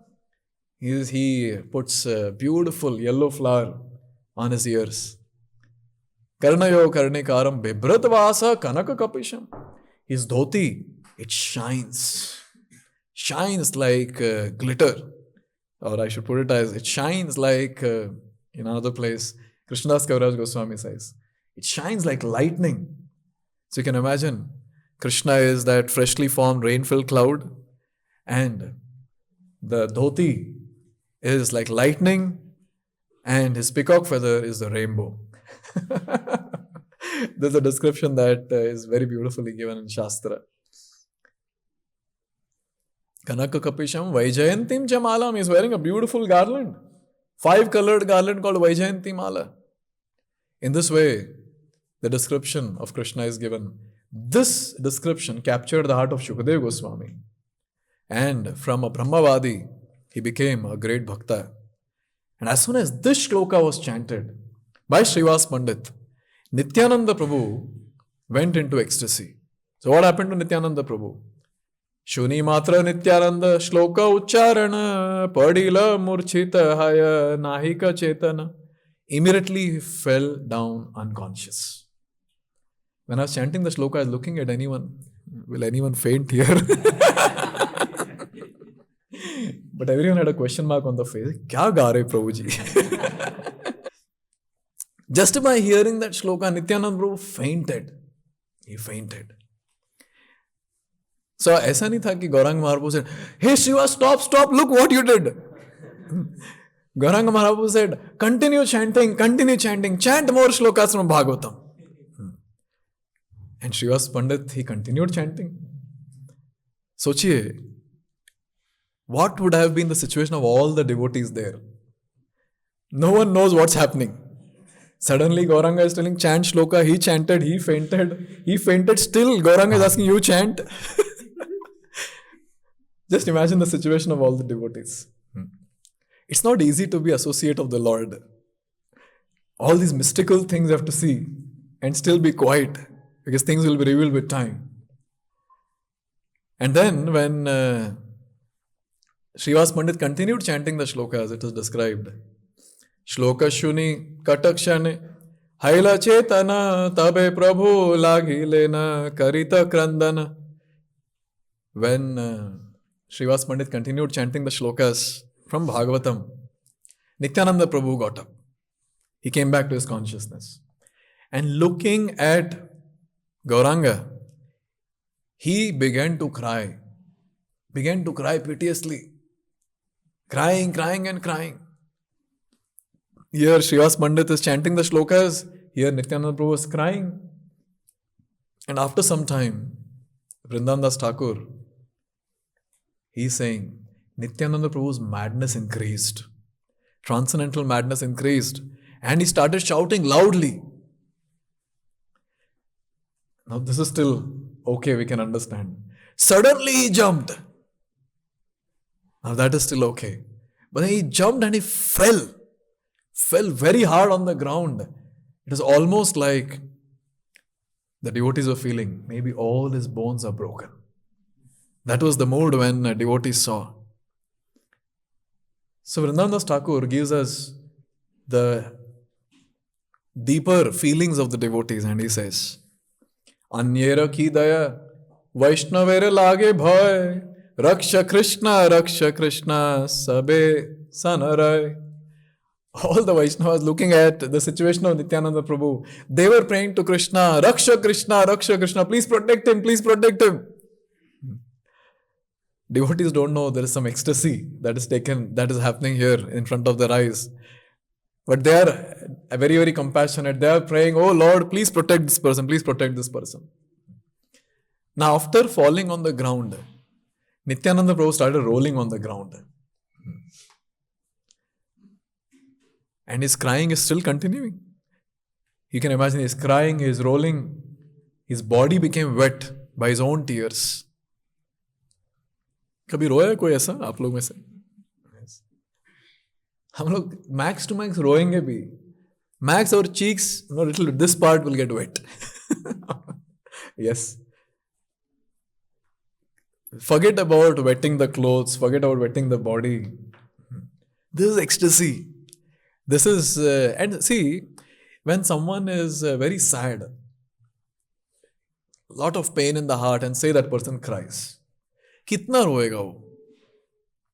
He puts a beautiful yellow flower on his ears. Karnayo Karnikaram Bibhratvasa Kanaka Kapisham. His dhoti, it shines. Shines like glitter. Or I should put it as, it shines like, in another place, Krishnadas Kaviraj Goswami says, it shines like lightning. So you can imagine, Krishna is that freshly formed rain-filled cloud, and the dhoti is like lightning, and his peacock feather is the rainbow. There's a description that is very beautifully given in Shastra. Kanaka Kapisham Vaijayantim Jamalam is wearing a beautiful garland. 5-colored garland called Vaijayanti Mala. In this way, the description of Krishna is given. This description captured the heart of Shukadeva Goswami. And from a Brahmavadi, he became a great Bhakta. And as soon as this shloka was chanted by Srivas Pandit, Nityananda Prabhu went into ecstasy. So what happened to Nityananda Prabhu? Shuni matra Nityananda shloka ucharana padila murchita haya nahika chetana. Immediately he fell down unconscious. When I was chanting the shloka, I was looking at anyone. Will anyone faint here? But everyone had a question mark on the face. Kya ga rahe Prabhuji? Just by hearing that shloka, Nityananda Prabhu fainted. He fainted. So, ऐसा नहीं था कि गौरांग महाप्रभु said, Hey Shiva, stop, look what you did. Gauranga Mahaprabhu said, continue chanting, chant more shlokas from Bhagavatam. And Srivas Pandit, he continued chanting. Sochiye, what would have been the situation of all the devotees there? No one knows what's happening. Suddenly Gauranga is telling chant shloka, he chanted, he fainted still. Gauranga is asking you chant. Just imagine the situation of all the devotees. It's not easy to be associate of the Lord. All these mystical things you have to see and still be quiet because things will be revealed with time. And then when Srivas Pandit continued chanting the shloka as it is described, Shloka Shuni Katakshane Haila Chetana Tabe Prabhu Lagi Lena Karita Krandana. When Srivas Pandit continued chanting the shlokas from Bhagavatam, Nityananda Prabhu got up. He came back to his consciousness. And looking at Gauranga, he began to cry piteously. Crying and crying. Here Srivas Pandit is chanting the shlokas. Here Nityananda Prabhu is crying. And after some time, Vrindavan Das Thakur, he is saying, Nityananda Prabhu's madness increased. Transcendental madness increased. And he started shouting loudly. Now this is still okay, we can understand. Suddenly he jumped. Now that is still okay. But then he jumped and he fell very hard on the ground. It was almost like the devotees were feeling, maybe all his bones are broken. That was the mood when devotees saw. So Vrindavan Das Thakur gives us the deeper feelings of the devotees and he says, Anyera ki daya, Vaishnavere lage bhai, Raksha Krishna, Sabe Sanarai. All the Vaishnavas looking at the situation of Nityananda Prabhu, they were praying to Krishna, Raksha Krishna, please protect him. Devotees don't know there is some ecstasy that is happening here in front of their eyes. But they are very, very compassionate. They are praying, oh Lord, please protect this person. Now after falling on the ground, Nityananda Prabhu started rolling on the ground. And his crying is still continuing. You can imagine he's crying, he's rolling. His body became wet by his own tears. कभी रोया कोई ऐसा आप लोग में से? हम लोग max to max रोएंगे भी. Max our cheeks, this part will get wet. Yes. Forget about wetting the clothes, forget about wetting the body. This is ecstasy. This is, and see, when someone is very sad, lot of pain in the heart, and say that person cries. Kitna roega wo?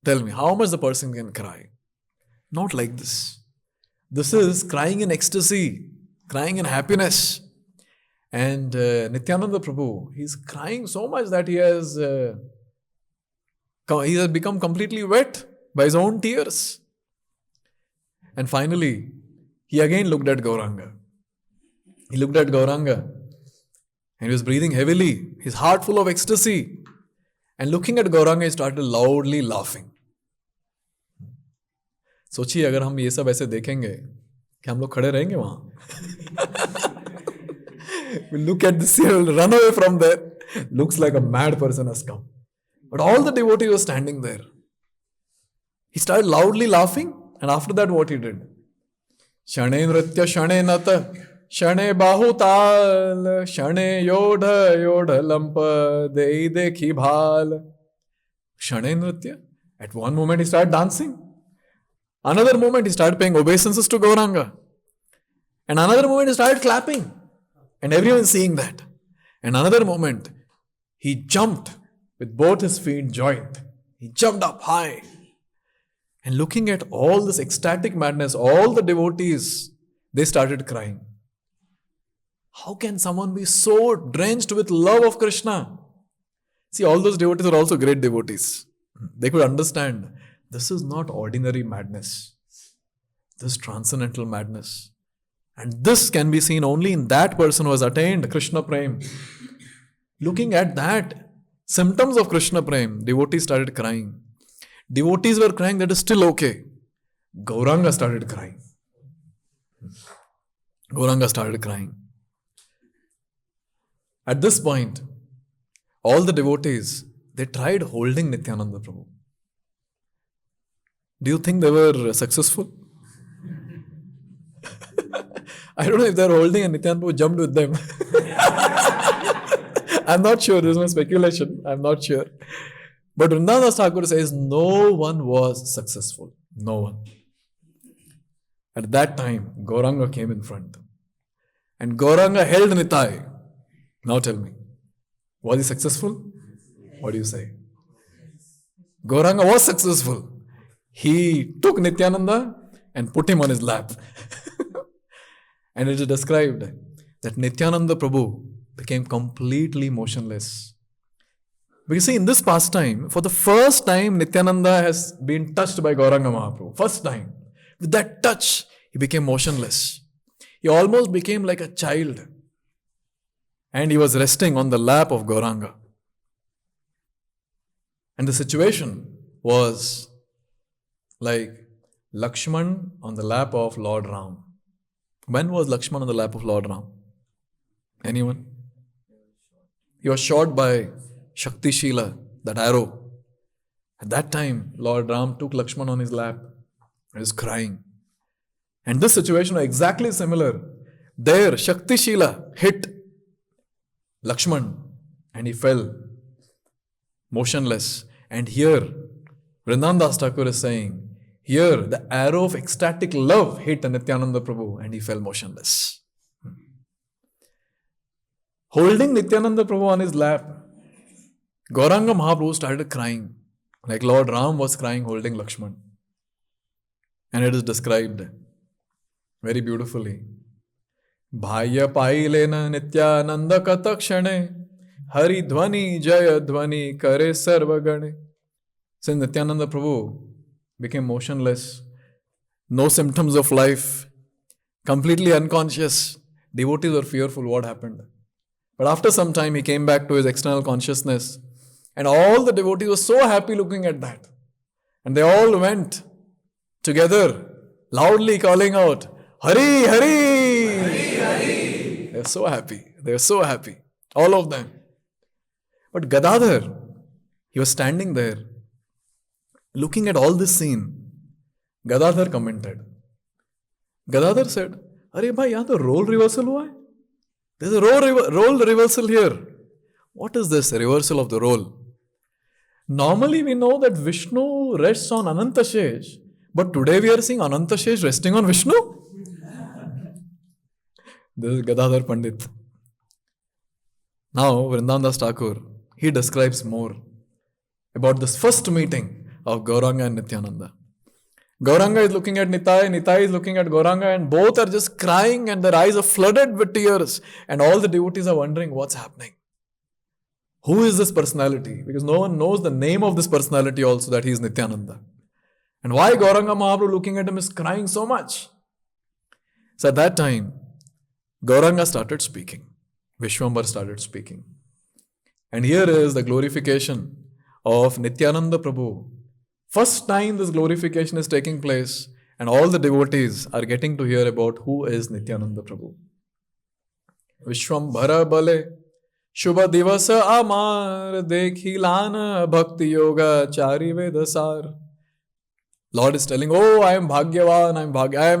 Tell me, how much the person can cry? Not like this. This is crying in ecstasy, crying in happiness. And Nityananda Prabhu, he's crying so much that he has become completely wet by his own tears. And finally, he again looked at Gauranga. And he was breathing heavily, his heart full of ecstasy. And looking at Gauranga, he started loudly laughing. सोचिए अगर हम ये सब ऐसे देखेंगे कि हम लोग खड़े रहेंगे वहां. We'll look at this, we'll run away from there. Looks like a mad person has come. But all the devotees were standing there. He started loudly laughing, and after that what he did? Shane nritya, shane nata, shane bahutal, shane yodha lampa, dei dekhi bhal. Shane nritya. At one moment he started dancing. Another moment he started paying obeisances to Gauranga. And another moment he started clapping. And everyone seeing that. And another moment he jumped with both his feet joined. He jumped up high. And looking at all this ecstatic madness, all the devotees, they started crying. How can someone be so drenched with love of Krishna? See, all those devotees are also great devotees. They could understand this is not ordinary madness. This is transcendental madness. And this can be seen only in that person who has attained Krishna Prem. Looking at that symptoms of Krishna Prem, devotees started crying. Devotees were crying, that is still okay. Gauranga started crying. Gauranga started crying. At this point, all the devotees, they tried holding Nityananda Prabhu. Do you think they were successful? I don't know if they were holding and Nityananda Prabhu jumped with them. I'm not sure. This is my speculation. I'm not sure. But Vrindavan Thakur says no one was successful. No one. At that time, Gauranga came in front. And Gauranga held Nitai. Now tell me, was he successful? What do you say? Gauranga was successful. He took Nityananda and put him on his lap. And it is described that Nityananda Prabhu became completely motionless. Because see, in this pastime, for the first time, Nityananda has been touched by Gauranga Mahaprabhu. First time. With that touch, he became motionless. He almost became like a child. And he was resting on the lap of Gauranga. And the situation was like Lakshman on the lap of Lord Ram. When was Lakshman on the lap of Lord Ram? Anyone? He was shot by Shakti Shila, that arrow. At that time, Lord Ram took Lakshman on his lap and was crying. And this situation was exactly similar. There, Shakti Shila hit Lakshman and he fell motionless. And here, Vrindavan Thakur is saying, here the arrow of ecstatic love hit Nityananda Prabhu and he fell motionless. Holding Nityananda Prabhu on his lap, Gauranga Mahaprabhu started crying, like Lord Ram was crying holding Lakshman. And it is described very beautifully. Bhaya pailena Nityananda katakshane Hari dhvani jaya dhvani kare sarvagane. Since Nityananda Prabhu became motionless, no symptoms of life, completely unconscious, devotees were fearful what happened. But after some time, he came back to his external consciousness. And all the devotees were so happy looking at that. And they all went together, loudly calling out, Hari, Hari! Hari, Hari! They were so happy. They were so happy. All of them. But Gadadhar, he was standing there, looking at all this scene. Gadadhar commented. Gadadhar said, Arey bhai, yahan to role reversal hua hai. There's a role reversal here. What is this reversal of the role? Normally we know that Vishnu rests on Anantashesh, but today we are seeing Anantashesh resting on Vishnu. This is Gadadhar Pandit. Now Vrindavan Thakur, he describes more about this first meeting of Gauranga and Nityananda. Gauranga is looking at Nitai, Nitai is looking at Gauranga, and both are just crying and their eyes are flooded with tears. And all the devotees are wondering what's happening. Who is this personality? Because no one knows the name of this personality also, that he is Nityananda. And why Gauranga Mahaprabhu looking at him is crying so much? So at that time, Gauranga started speaking. Vishwambar started speaking. And here is the glorification of Nityananda Prabhu. First time this glorification is taking place and all the devotees are getting to hear about who is Nityananda Prabhu. Vishwambhara bale Shubha divasa amar dekhilana bhakti yoga chari vedasar. Lord is telling, oh, I am bhagyavan,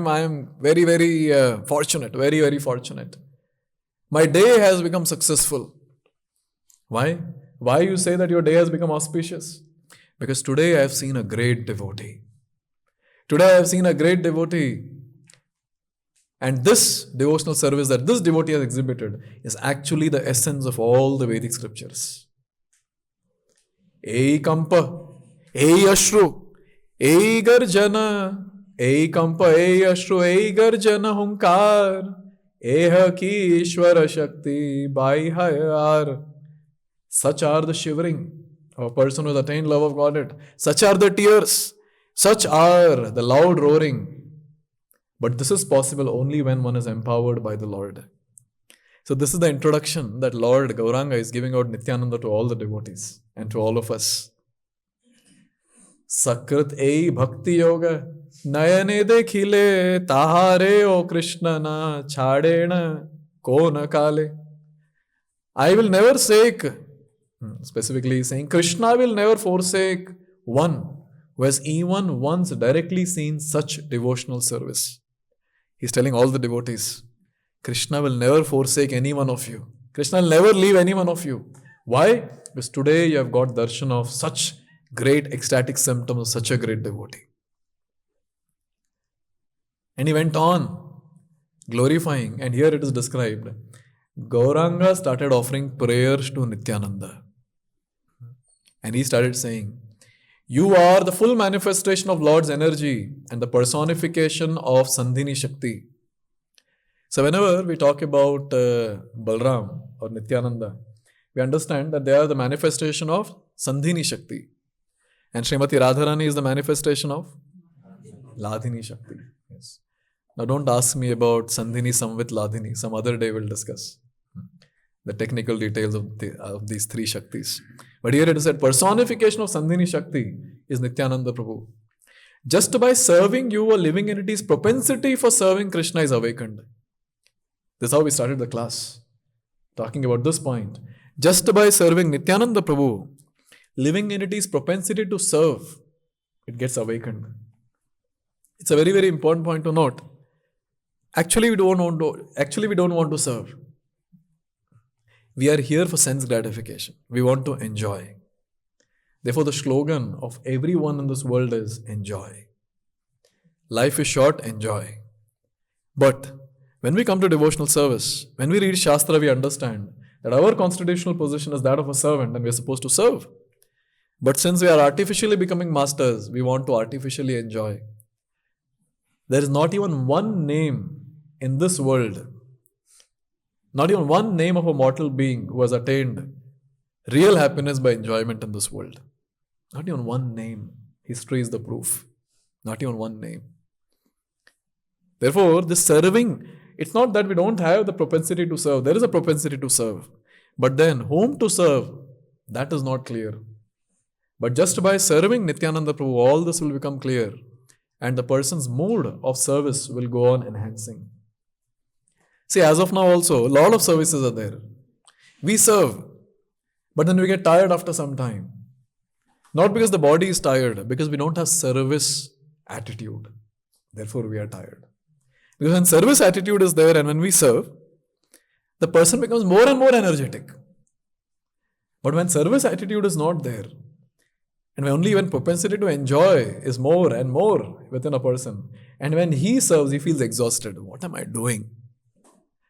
I am very, very fortunate, very, very fortunate. My day has become successful. Why? Why you say that your day has become auspicious? Because today I have seen a great devotee. Today I have seen a great devotee. And this devotional service that this devotee has exhibited is actually the essence of all the Vedic scriptures. Ei kampa, ei ashru, ei garjana, ei kampa, ei ashru, ei garjana hunkar, eha ki ishvara shakti bai hayar. Such are the shivering of a person who has attained love of Godhead. Such are the tears. Such are the loud roaring. But this is possible only when one is empowered by the Lord. So this is the introduction that Lord Gauranga is giving out Nityananda to all the devotees and to all of us. Sakrit ei bhakti yoga nayane dekhile tahare o Krishna na chadena kona kale. I will never forsake, specifically saying, Krishna will never forsake one who has even once directly seen such devotional service. He's telling all the devotees, Krishna will never forsake any one of you. Krishna will never leave any one of you. Why? Because today you have got darshan of such great ecstatic symptoms of such a great devotee. And he went on glorifying, and here it is described. Gauranga started offering prayers to Nityananda. And he started saying, you are the full manifestation of Lord's energy and the personification of Sandhini Shakti. So whenever we talk about Balram or Nityananda, we understand that they are the manifestation of Sandhini Shakti. And Srimati Radharani is the manifestation of Ladhini Shakti. Yes. Now don't ask me about Sandhini Samvit Ladhini. Some other day we'll discuss the technical details of these three Shaktis. But here it is said, personification of Sandhini Shakti is Nityananda Prabhu. Just by serving you, a living entity's propensity for serving Krishna is awakened. This is how we started the class, talking about this point. Just by serving Nityananda Prabhu, living entity's propensity to serve, it gets awakened. It's a very, very important point to note. Actually, we don't want to serve. We are here for sense gratification. We want to enjoy. Therefore, the slogan of everyone in this world is enjoy. Life is short, enjoy. But when we come to devotional service, when we read Shastra, we understand that our constitutional position is that of a servant and we are supposed to serve. But since we are artificially becoming masters, we want to artificially enjoy. There is not even one name in this world, not even one name of a mortal being who has attained real happiness by enjoyment in this world. Not even one name. History is the proof. Not even one name. Therefore, this serving, it's not that we don't have the propensity to serve. There is a propensity to serve. But then, whom to serve, that is not clear. But just by serving Nityananda Prabhu, all this will become clear. And the person's mood of service will go on enhancing. See, as of now also, a lot of services are there. We serve, but then we get tired after some time. Not because the body is tired, because we don't have service attitude. Therefore, we are tired. Because when service attitude is there and when we serve, the person becomes more and more energetic. But when service attitude is not there, and only when propensity to enjoy is more and more within a person, and when he serves, he feels exhausted. What am I doing?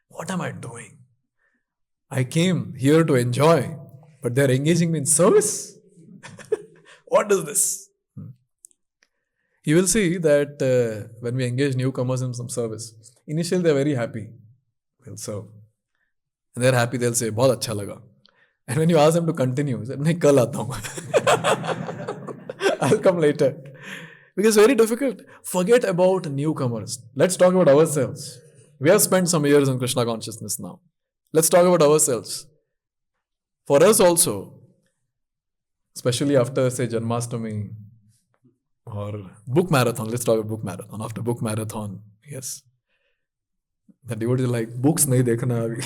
What am I doing? I came here to enjoy, but they're engaging me in service. What is this? You will see that when we engage newcomers in some service, initially they're very happy. They'll serve. And they're happy, they'll say, "Bahut acha laga." And when you ask them to continue, they say, "Nahi, kal aata hoon." I'll come later. Because it's very difficult. Forget about newcomers. Let's talk about ourselves. We have spent some years in Krishna consciousness now. Let's talk about ourselves. For us also, especially after, say, Janmashtami or book marathon. Let's talk about book marathon. After book marathon, yes. The devotee is like, books nahi dekhna abhi.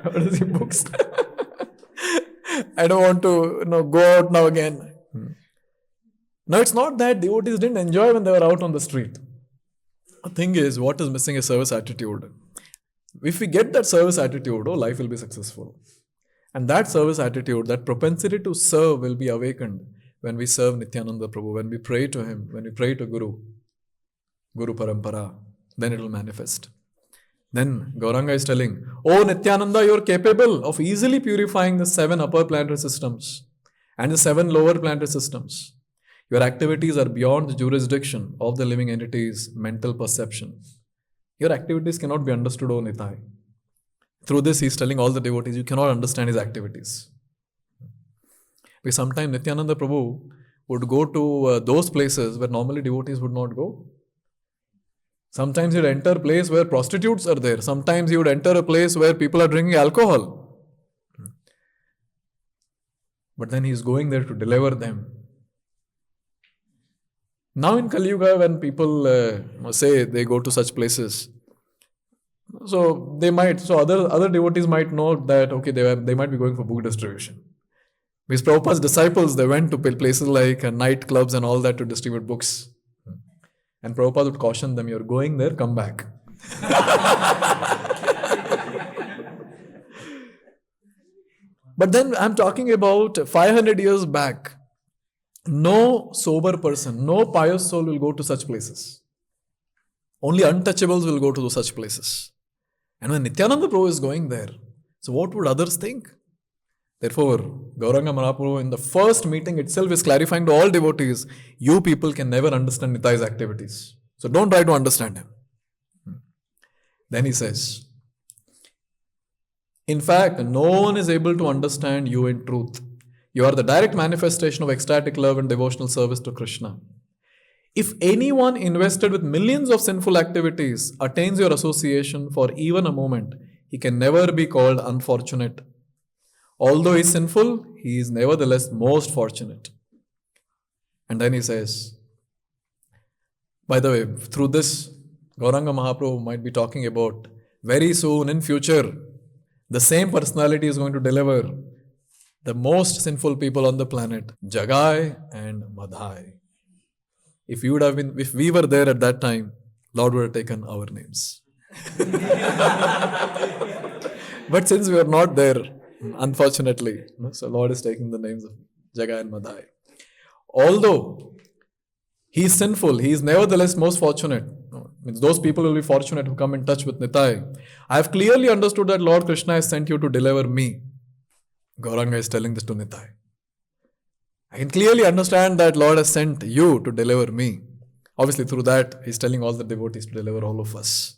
What is the books? I don't want to go out now again. Now, it's not that devotees didn't enjoy when they were out on the street. The thing is, what is missing is service attitude. If we get that service attitude, life will be successful. And that service attitude, that propensity to serve will be awakened when we serve Nityananda Prabhu, when we pray to him, when we pray to Guru Parampara, then it will manifest. Then Gauranga is telling, "Oh Nityananda, you are capable of easily purifying the 7 upper planetary systems and the 7 lower planetary systems. Your activities are beyond the jurisdiction of the living entity's mental perception. Your activities cannot be understood, O Nitai." Through this, he is telling all the devotees, you cannot understand his activities. Because sometimes Nityananda Prabhu would go to those places where normally devotees would not go. Sometimes you'd enter a place where prostitutes are there. Sometimes you would enter a place where people are drinking alcohol. But then he's going there to deliver them. Now in Kali Yuga, when people say they go to such places, so other devotees might know that, okay, they might be going for book distribution. Because Prabhupada's disciples, they went to places like nightclubs and all that to distribute books. And Prabhupada would caution them, you're going there, come back. But then I'm talking about 500 years back. No sober person, no pious soul will go to such places. Only untouchables will go to such places. And when Nityananda Prabhu is going there, so what would others think? Therefore, Gauranga Mahaprabhu in the first meeting itself is clarifying to all devotees, you people can never understand Nitai's activities. So don't try to understand him. Then he says, in fact, no one is able to understand you in truth. You are the direct manifestation of ecstatic love and devotional service to Krishna. If anyone invested with millions of sinful activities attains your association for even a moment, he can never be called unfortunate. Although he is sinful, he is nevertheless most fortunate. And then he says, by the way, through this, Gauranga Mahaprabhu might be talking about very soon in future, the same personality is going to deliver the most sinful people on the planet, Jagai and Madhai. If we were there at that time, Lord would have taken our names. But since we are not there, unfortunately, so Lord is taking the names of Jagai and Madhai. Although he is sinful, he is nevertheless most fortunate. Means those people will be fortunate who come in touch with Nitai. I have clearly understood that Lord Krishna has sent you to deliver me. Gauranga is telling this to Nitai. I can clearly understand that Lord has sent you to deliver me. Obviously, through that, he is telling all the devotees to deliver all of us.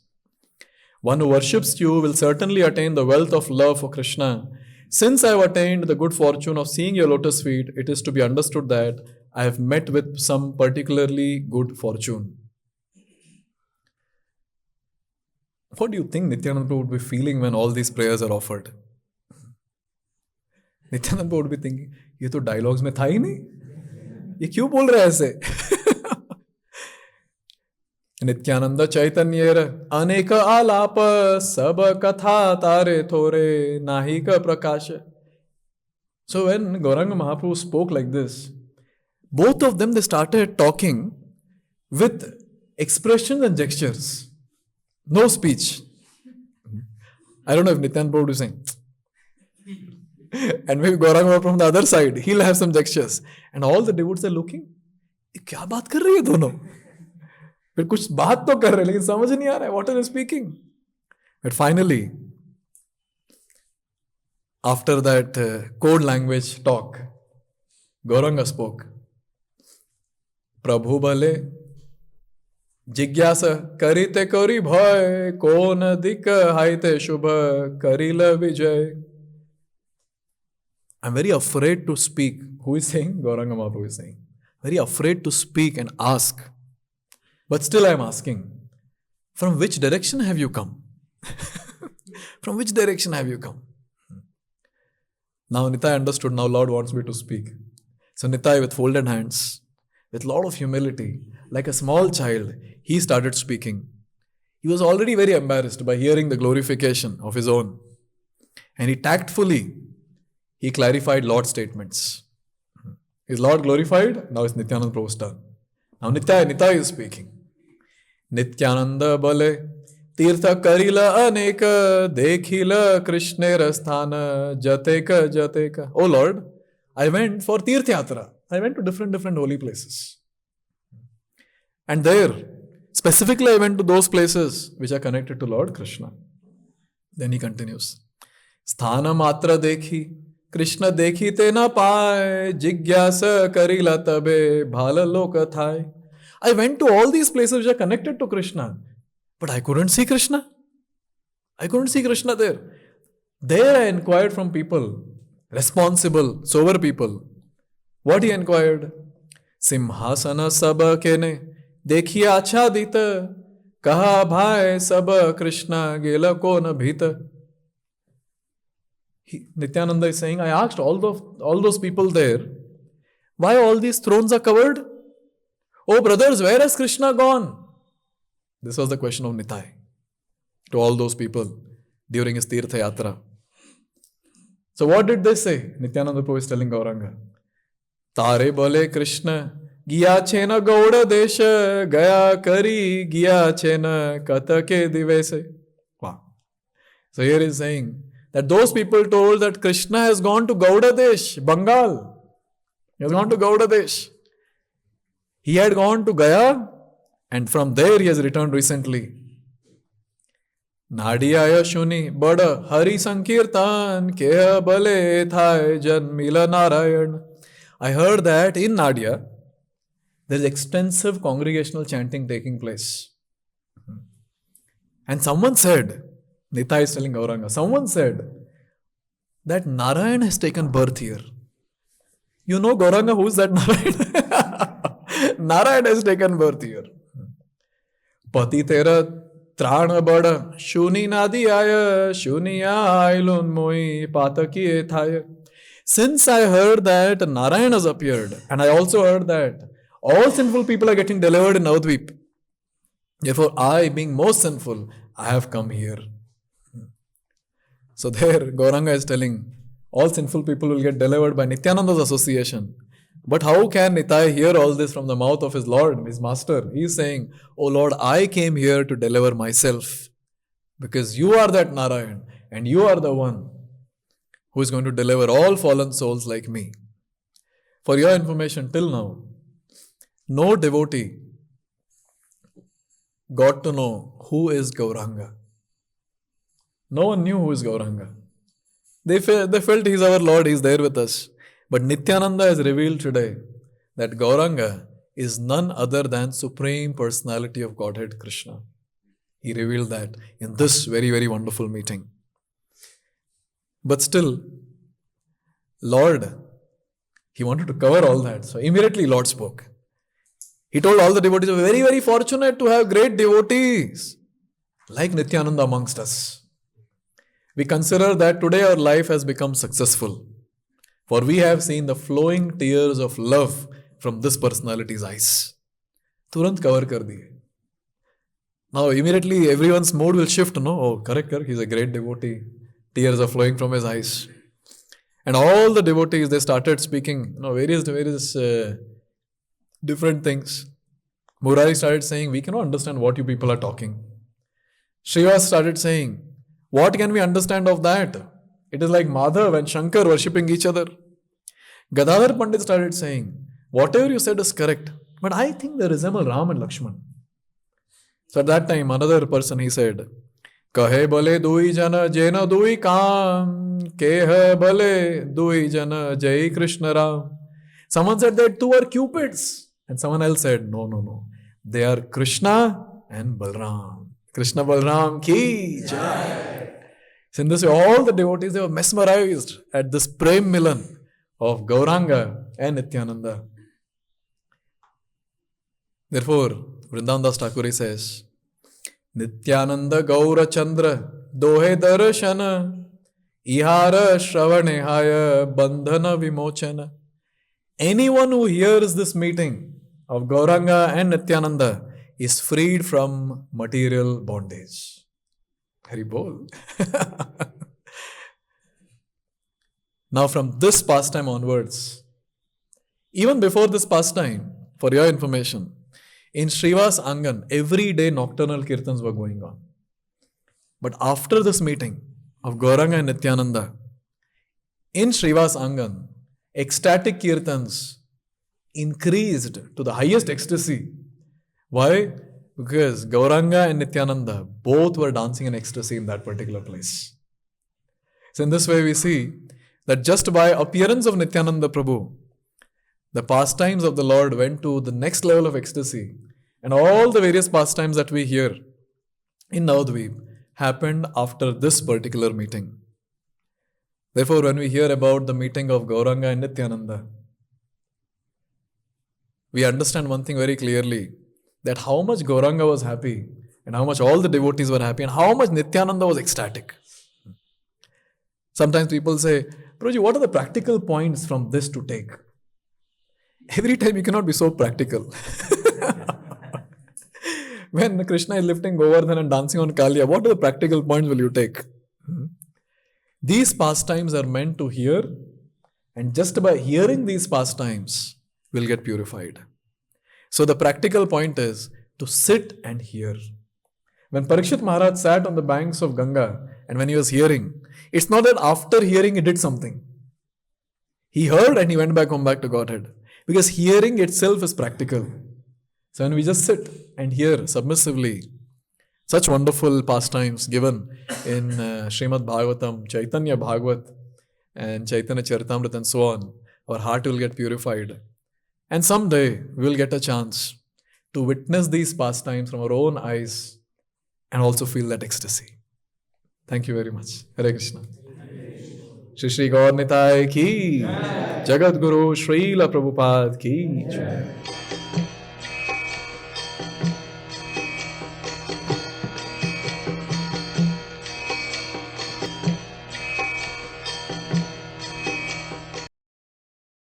One who worships you will certainly attain the wealth of love for Krishna. Since I have attained the good fortune of seeing your lotus feet, it is to be understood that I have met with some particularly good fortune. What do you think Nityananda would be feeling when all these prayers are offered? Nityananda would be thinking, ये तो dialogues में था ही नहीं, ये क्यों बोल रहा है ऐसे? नित्यानंद चैतन्येर अनेक आलाप सब कथा तारे थोरे नाहिक प्रकाश. So when Gauranga Mahaprabhu spoke like this, both of them they started talking with expressions and gestures. No speech. I don't know if Nityananda Prabhu is saying, and maybe Gauranga from the other side, he'll have some gestures. And all the devotees are looking, क्या बात कर रही है दोनों? फिर कुछ बात तो कर रहे हैं, लेकिन समझ नहीं आ रहा है, what are they speaking? But finally, after that code language talk, Gauranga spoke. Prabhu bale, जिज्ञासा करिते करी भय कोन दिक हाइते शुभ करिल विजय. I'm very afraid to speak. Who is saying? Gauranga Mahaprabhu is saying. Very afraid to speak and ask. But still I am asking. From which direction have you come? From which direction have you come? Now Nitai understood. Now Lord wants me to speak. So Nitai with folded hands, with a lot of humility, like a small child, he started speaking. He was already very embarrassed by hearing the glorification of his own. And he tactfully, he clarified Lord's statements. Is Lord glorified? Now it's Nityananda Prabhu's turn. Now Nitai is speaking. Nityananda bale tirtha karila aneka dekhila krishnera sthana jateka. Oh Lord, I went for Tirth Yatra. I went to different holy places. And there, specifically I went to those places which are connected to Lord Krishna. Then he continues. Sthana matra dekhi, Krishna dekhi te na paye, jigyasa karila tabe, bhala loka thai. I went to all these places which are connected to Krishna, but I couldn't see Krishna. I couldn't see Krishna there. There I inquired from people, responsible, sober people. What he inquired? Simhasana sabha kene, dekhiye achadita, Kaha bhai sab Krishna gela ko na bhita. Nityananda is saying, I asked all those people there, why all these thrones are covered? Oh brothers, where has Krishna gone? This was the question of Nitai to all those people during his Tirtha Yatra. So what did they say? Nityananda Prabhu is telling Gauranga. Tare bole Krishna, giya chena Gaura desha, gaya kari, giya chena katake divese. Wow. So here he is saying that those people told that Krishna has gone to Gauda Desh, Bengal. He has gone to Gauda Desh. He had gone to Gaya and from there he has returned recently. Nadiya Shuni, Bada Hari Sankirtan, Keha Bale Thai Jan Mila Narayan. I heard that in Nadia there is extensive congregational chanting taking place. And someone said, Nitai is telling Gauranga, someone said that Narayan has taken birth here. You know, Gauranga, who is that Narayan? Narayan has taken birth here. Pati tera trana bada, shuni nadi aya, shuni ailun moi pataki ethaya. Since I heard that Narayan has appeared, and I also heard that all sinful people are getting delivered in Navadvip. Therefore, I, being most sinful, I have come here. So there, Gauranga is telling, all sinful people will get delivered by Nityananda's association. But how can Nitai hear all this from the mouth of his Lord, his Master? He is saying, Oh Lord, I came here to deliver myself. Because you are that Narayan, and you are the one who is going to deliver all fallen souls like me. For your information, till now, no devotee got to know who is Gauranga. No one knew who is Gauranga. They felt he is our Lord, he is there with us. But Nityananda has revealed today that Gauranga is none other than Supreme Personality of Godhead Krishna. He revealed that in this very, very wonderful meeting. But still, Lord, he wanted to cover all that. So immediately Lord spoke. He told all the devotees, we are very, very fortunate to have great devotees like Nityananda amongst us. We consider that today our life has become successful. For we have seen the flowing tears of love from this personality's eyes. Turant cover kar diye. Now immediately everyone's mood will shift, no? Oh, correct, he's a great devotee. Tears are flowing from his eyes. And all the devotees, they started speaking, various different things. Murari started saying, we cannot understand what you people are talking. Srivas started saying, what can we understand of that? It is like Madhav and Shankar worshipping each other. Gadadhar Pandit started saying, whatever you said is correct, but I think they resemble Ram and Lakshman. So at that time, another person, he said, Kahe bale dui jana jena dui kam, keha bale dui jana jai Krishna Ram. Someone said that two are cupids. And someone else said, no. They are Krishna and Balram. Krishna Balram ki jai. So in this way, all the devotees, they were mesmerized at this Prem Milan of Gauranga and Nityananda. Therefore, Vrindavan Das Thakur says, Nityananda Gaura Chandra Dohe Darshana Ihara Shravane Haya Bandhana Vimochana. Anyone who hears this meeting of Gauranga and Nityananda is freed from material bondage. Hari bol. Now from this pastime onwards, even before this pastime, for your information, in Srivas Angan, every day nocturnal kirtans were going on. But after this meeting of Gauranga and Nityananda, in Srivas Angan, ecstatic kirtans increased to the highest ecstasy. Why? Because Gauranga and Nityananda both were dancing in ecstasy in that particular place. So in this way we see that just by appearance of Nityananda Prabhu, the pastimes of the Lord went to the next level of ecstasy, and all the various pastimes that we hear in Navadvip happened after this particular meeting. Therefore, when we hear about the meeting of Gauranga and Nityananda, we understand one thing very clearly, that how much Gauranga was happy and how much all the devotees were happy, and how much Nityananda was ecstatic. Sometimes people say, Prabhuji, what are the practical points from this to take? Every time you cannot be so practical. When Krishna is lifting Govardhan and dancing on Kaliya, what are the practical points will you take? These pastimes are meant to hear, and just by hearing these pastimes, we'll get purified. So the practical point is to sit and hear. When Parikshit Maharaj sat on the banks of Ganga, and when he was hearing, it's not that after hearing he did something. He heard and he went back home back to Godhead. Because hearing itself is practical. So when we just sit and hear submissively, such wonderful pastimes given in Srimad Bhagavatam, Chaitanya Bhagavat, and Chaitanya Charitamrita and so on, our heart will get purified. And someday we will get a chance to witness these pastimes from our own eyes and also feel that ecstasy. Thank you very much. Hare Krishna. Shri Shri Gaura Nitai ki, Jagat Guru Srila Prabhupada ki.